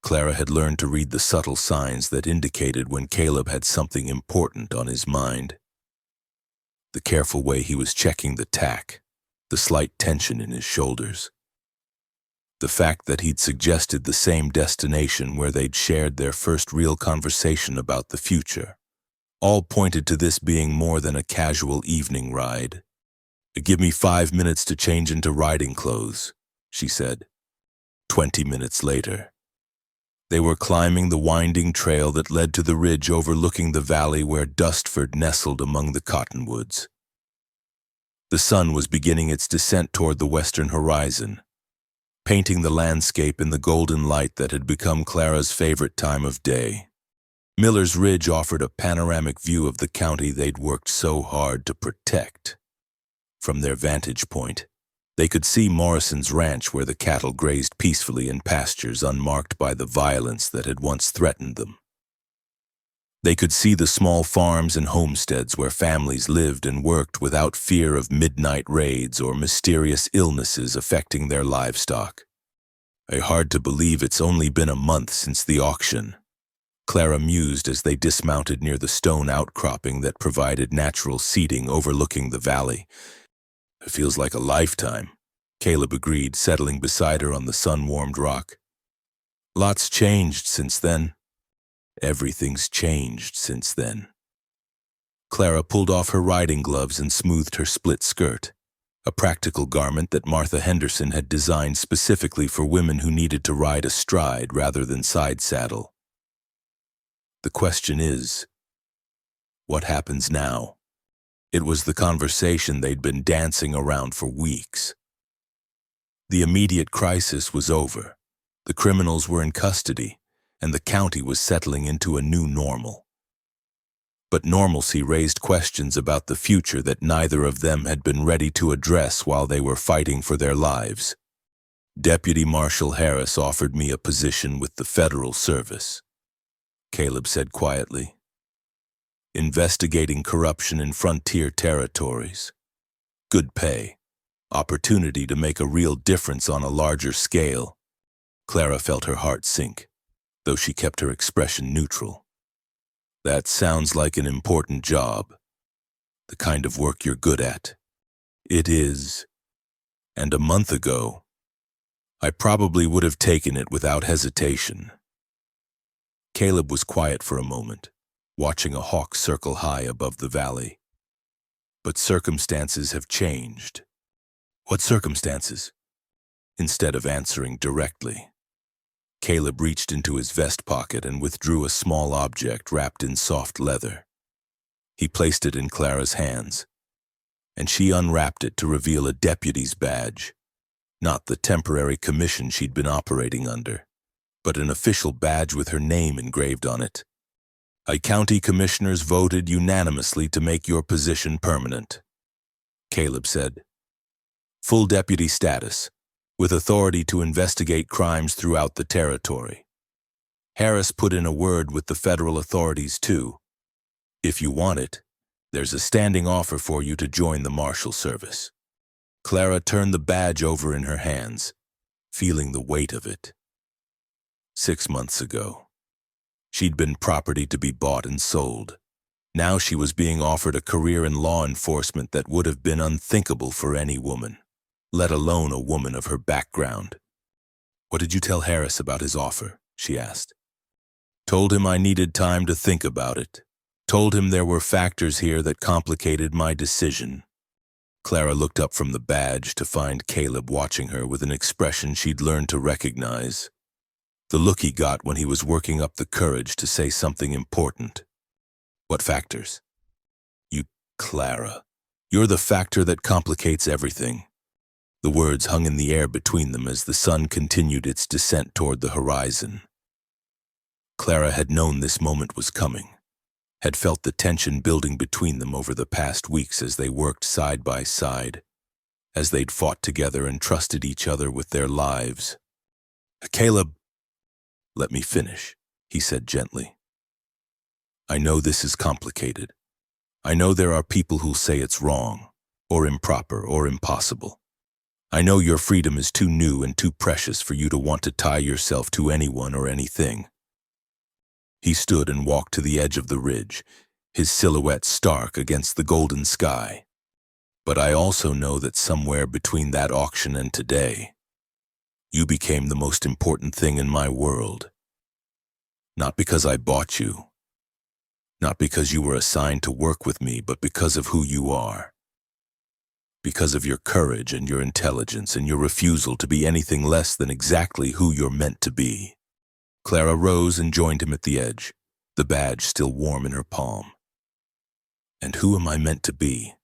Clara had learned to read the subtle signs that indicated when Caleb had something important on his mind. The careful way he was checking the tack, the slight tension in his shoulders. The fact that he'd suggested the same destination where they'd shared their first real conversation about the future, all pointed to this being more than a casual evening ride. "Give me 5 minutes to change into riding clothes," she said. 20 minutes later, they were climbing the winding trail that led to the ridge overlooking the valley where Dustford nestled among the cottonwoods. The sun was beginning its descent toward the western horizon, painting the landscape in the golden light that had become Clara's favorite time of day. Miller's Ridge offered a panoramic view of the county they'd worked so hard to protect. From their vantage point, they could see Morrison's ranch where the cattle grazed peacefully in pastures unmarked by the violence that had once threatened them. They could see the small farms and homesteads where families lived and worked without fear of midnight raids or mysterious illnesses affecting their livestock. Hard to believe it's only been a month since the auction, Clara mused as they dismounted near the stone outcropping that provided natural seating overlooking the valley. It feels like a lifetime, Caleb agreed, settling beside her on the sun-warmed rock. Lots changed since then. Everything's changed since then. Clara pulled off her riding gloves and smoothed her split skirt, a practical garment that Martha Henderson had designed specifically for women who needed to ride astride rather than side saddle. The question is, what happens now? It was the conversation they'd been dancing around for weeks. The immediate crisis was over. The criminals were in custody, and the county was settling into a new normal. But normalcy raised questions about the future that neither of them had been ready to address while they were fighting for their lives. Deputy Marshal Harris offered me a position with the Federal Service, Caleb said quietly. Investigating corruption in frontier territories. Good pay. Opportunity to make a real difference on a larger scale. Clara felt her heart sink, though she kept her expression neutral. That sounds like an important job. The kind of work you're good at. It is. And a month ago, I probably would have taken it without hesitation. Caleb was quiet for a moment, watching a hawk circle high above the valley. But circumstances have changed. What circumstances? Instead of answering directly, Caleb reached into his vest pocket and withdrew a small object wrapped in soft leather. He placed it in Clara's hands, and she unwrapped it to reveal a deputy's badge, not the temporary commission she'd been operating under, but an official badge with her name engraved on it. County commissioners voted unanimously to make your position permanent, Caleb said. Full deputy status, with authority to investigate crimes throughout the territory. Harris put in a word with the federal authorities too. If you want it, there's a standing offer for you to join the Marshal Service. Clara turned the badge over in her hands, feeling the weight of it. 6 months ago, she'd been property to be bought and sold. Now she was being offered a career in law enforcement that would have been unthinkable for any woman, let alone a woman of her background. What did you tell Harris about his offer? She asked. Told him I needed time to think about it. Told him there were factors here that complicated my decision. Clara looked up from the badge to find Caleb watching her with an expression she'd learned to recognize. The look he got when he was working up the courage to say something important. What factors? You, Clara. You're the factor that complicates everything. The words hung in the air between them as the sun continued its descent toward the horizon. Clara had known this moment was coming, had felt the tension building between them over the past weeks as they worked side by side, as they'd fought together and trusted each other with their lives. Caleb, let me finish, he said gently. I know this is complicated. I know there are people who'll say it's wrong, or improper, or impossible. I know your freedom is too new and too precious for you to want to tie yourself to anyone or anything. He stood and walked to the edge of the ridge, his silhouette stark against the golden sky. But I also know that somewhere between that auction and today, you became the most important thing in my world. Not because I bought you, not because you were assigned to work with me, but because of who you are. Because of your courage and your intelligence and your refusal to be anything less than exactly who you're meant to be. Clara rose and joined him at the edge, the badge still warm in her palm. And who am I meant to be?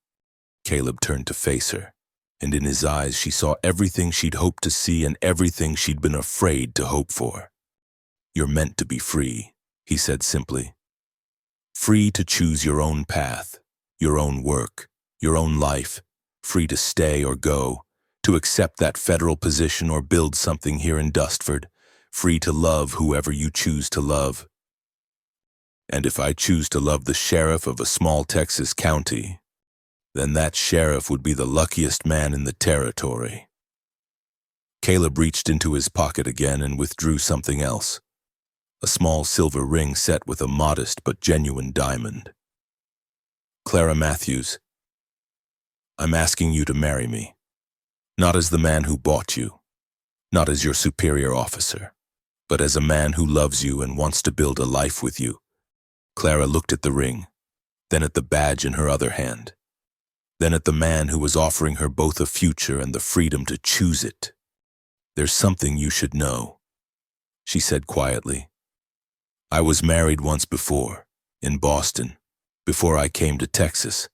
Caleb turned to face her, and in his eyes she saw everything she'd hoped to see and everything she'd been afraid to hope for. You're meant to be free, he said simply. Free to choose your own path, your own work, your own life. Free to stay or go, to accept that federal position or build something here in Dustford, free to love whoever you choose to love. And if I choose to love the sheriff of a small Texas county, then that sheriff would be the luckiest man in the territory. Caleb reached into his pocket again and withdrew something else, a small silver ring set with a modest but genuine diamond. Clara Matthews, I'm asking you to marry me, not as the man who bought you, not as your superior officer, but as a man who loves you and wants to build a life with you. Clara looked at the ring, then at the badge in her other hand, then at the man who was offering her both a future and the freedom to choose it. There's something you should know, she said quietly. I was married once before, in Boston, before I came to Texas.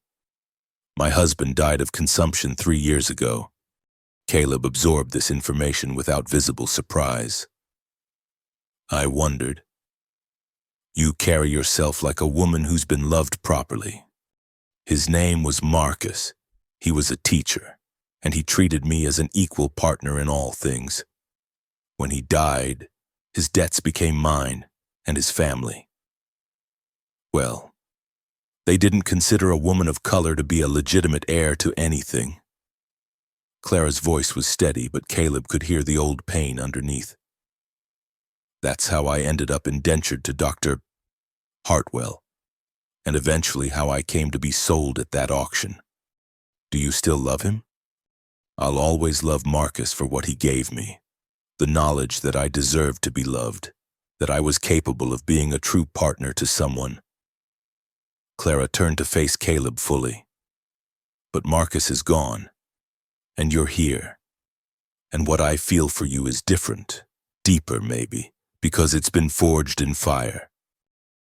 My husband died of consumption 3 years ago. Caleb absorbed this information without visible surprise. I wondered. You carry yourself like a woman who's been loved properly. His name was Marcus. He was a teacher, and he treated me as an equal partner in all things. When he died, his debts became mine and his family. Well, they didn't consider a woman of color to be a legitimate heir to anything. Clara's voice was steady, but Caleb could hear the old pain underneath. That's how I ended up indentured to Dr. Hartwell, and eventually how I came to be sold at that auction. Do you still love him? I'll always love Marcus for what he gave me, the knowledge that I deserved to be loved, that I was capable of being a true partner to someone. Clara turned to face Caleb fully. But Marcus is gone, and you're here. And what I feel for you is different, deeper maybe, because it's been forged in fire.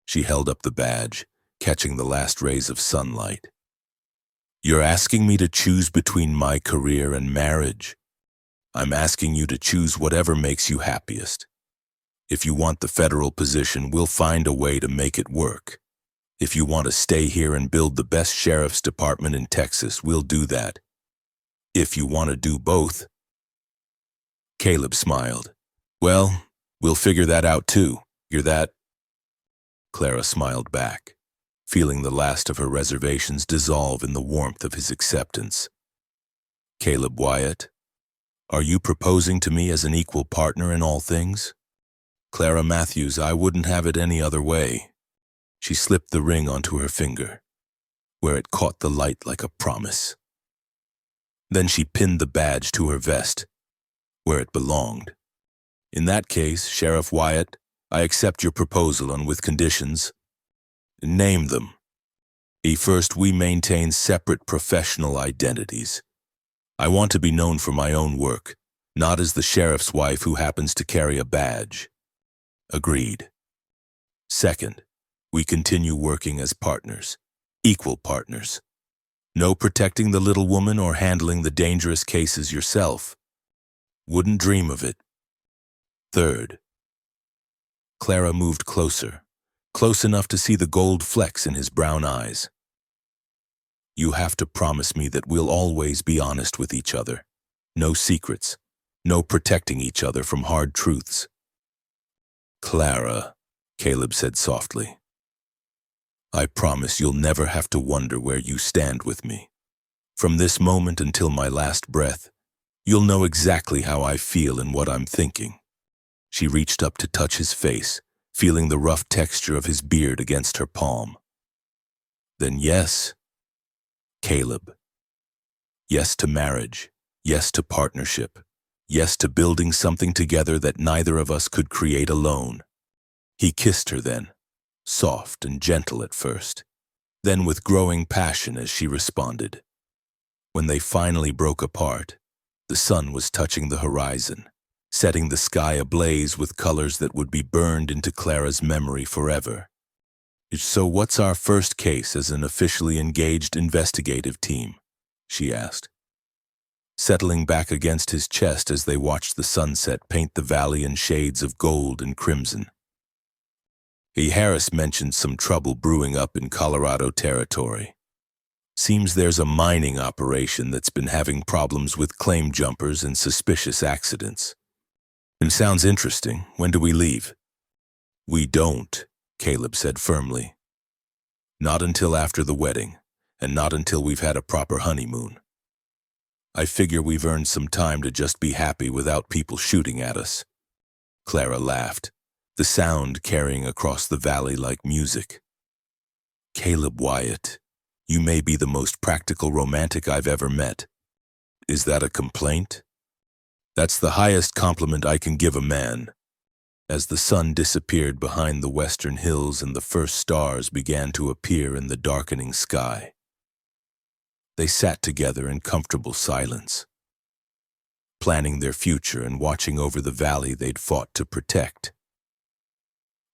She held up the badge, catching the last rays of sunlight. You're asking me to choose between my career and marriage. I'm asking you to choose whatever makes you happiest. If you want the federal position, we'll find a way to make it work. If you want to stay here and build the best sheriff's department in Texas, we'll do that. If you want to do both. Caleb smiled. Well, we'll figure that out too. You're that. Clara smiled back, feeling the last of her reservations dissolve in the warmth of his acceptance. Caleb Wyatt, are you proposing to me as an equal partner in all things? Clara Matthews, I wouldn't have it any other way. She slipped the ring onto her finger, where it caught the light like a promise. Then she pinned the badge to her vest, where it belonged. In that case, Sheriff Wyatt, I accept your proposal and with conditions. Name them. First, we maintain separate professional identities. I want to be known for my own work, not as the sheriff's wife who happens to carry a badge. Agreed. Second, we continue working as partners, equal partners. No protecting the little woman or handling the dangerous cases yourself. Wouldn't dream of it. Third, Clara moved closer, close enough to see the gold flecks in his brown eyes. You have to promise me that we'll always be honest with each other. No secrets, no protecting each other from hard truths. Clara, Caleb said softly, I promise you'll never have to wonder where you stand with me. From this moment until my last breath, you'll know exactly how I feel and what I'm thinking. She reached up to touch his face, feeling the rough texture of his beard against her palm. Then yes, Caleb. Yes to marriage, yes to partnership, yes to building something together that neither of us could create alone. He kissed her then, soft and gentle at first, then with growing passion as she responded. When they finally broke apart, the sun was touching the horizon, setting the sky ablaze with colors that would be burned into Clara's memory forever. So what's our first case as an officially engaged investigative team? She asked, settling back against his chest as they watched the sunset paint the valley in shades of gold and crimson. Harris mentioned some trouble brewing up in Colorado territory. Seems there's a mining operation that's been having problems with claim jumpers and suspicious accidents. It sounds interesting. When do we leave? We don't. Caleb said firmly. Not until after the wedding, and not until we've had a proper honeymoon. I figure we've earned some time to just be happy without people shooting at us. Clara laughed, the sound carrying across the valley like music. Caleb Wyatt, you may be the most practical romantic I've ever met. Is that a complaint? That's the highest compliment I can give a man. As the sun disappeared behind the western hills and the first stars began to appear in the darkening sky, they sat together in comfortable silence, planning their future and watching over the valley they'd fought to protect.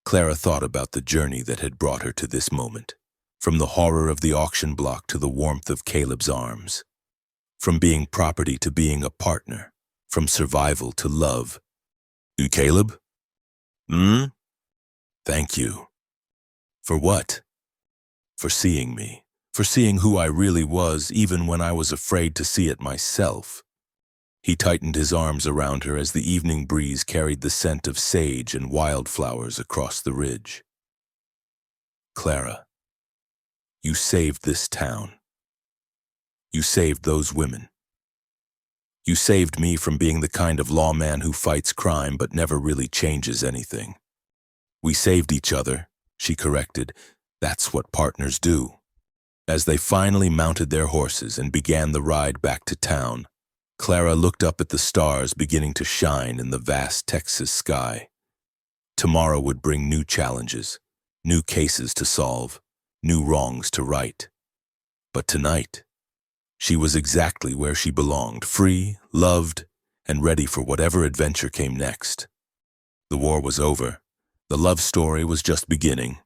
Clara thought about the journey that had brought her to this moment, from the horror of the auction block to the warmth of Caleb's arms, from being property to being a partner, from survival to love. Caleb? Thank you. For what? For seeing me, for seeing who I really was even when I was afraid to see it myself. He tightened his arms around her as the evening breeze carried the scent of sage and wildflowers across the ridge. Clara, you saved this town. You saved those women. You saved me from being the kind of lawman who fights crime but never really changes anything. We saved each other, she corrected. That's what partners do. As they finally mounted their horses and began the ride back to town, Clara looked up at the stars beginning to shine in the vast Texas sky. Tomorrow would bring new challenges, new cases to solve, new wrongs to right. But tonight, she was exactly where she belonged, free, loved, and ready for whatever adventure came next. The war was over. The love story was just beginning.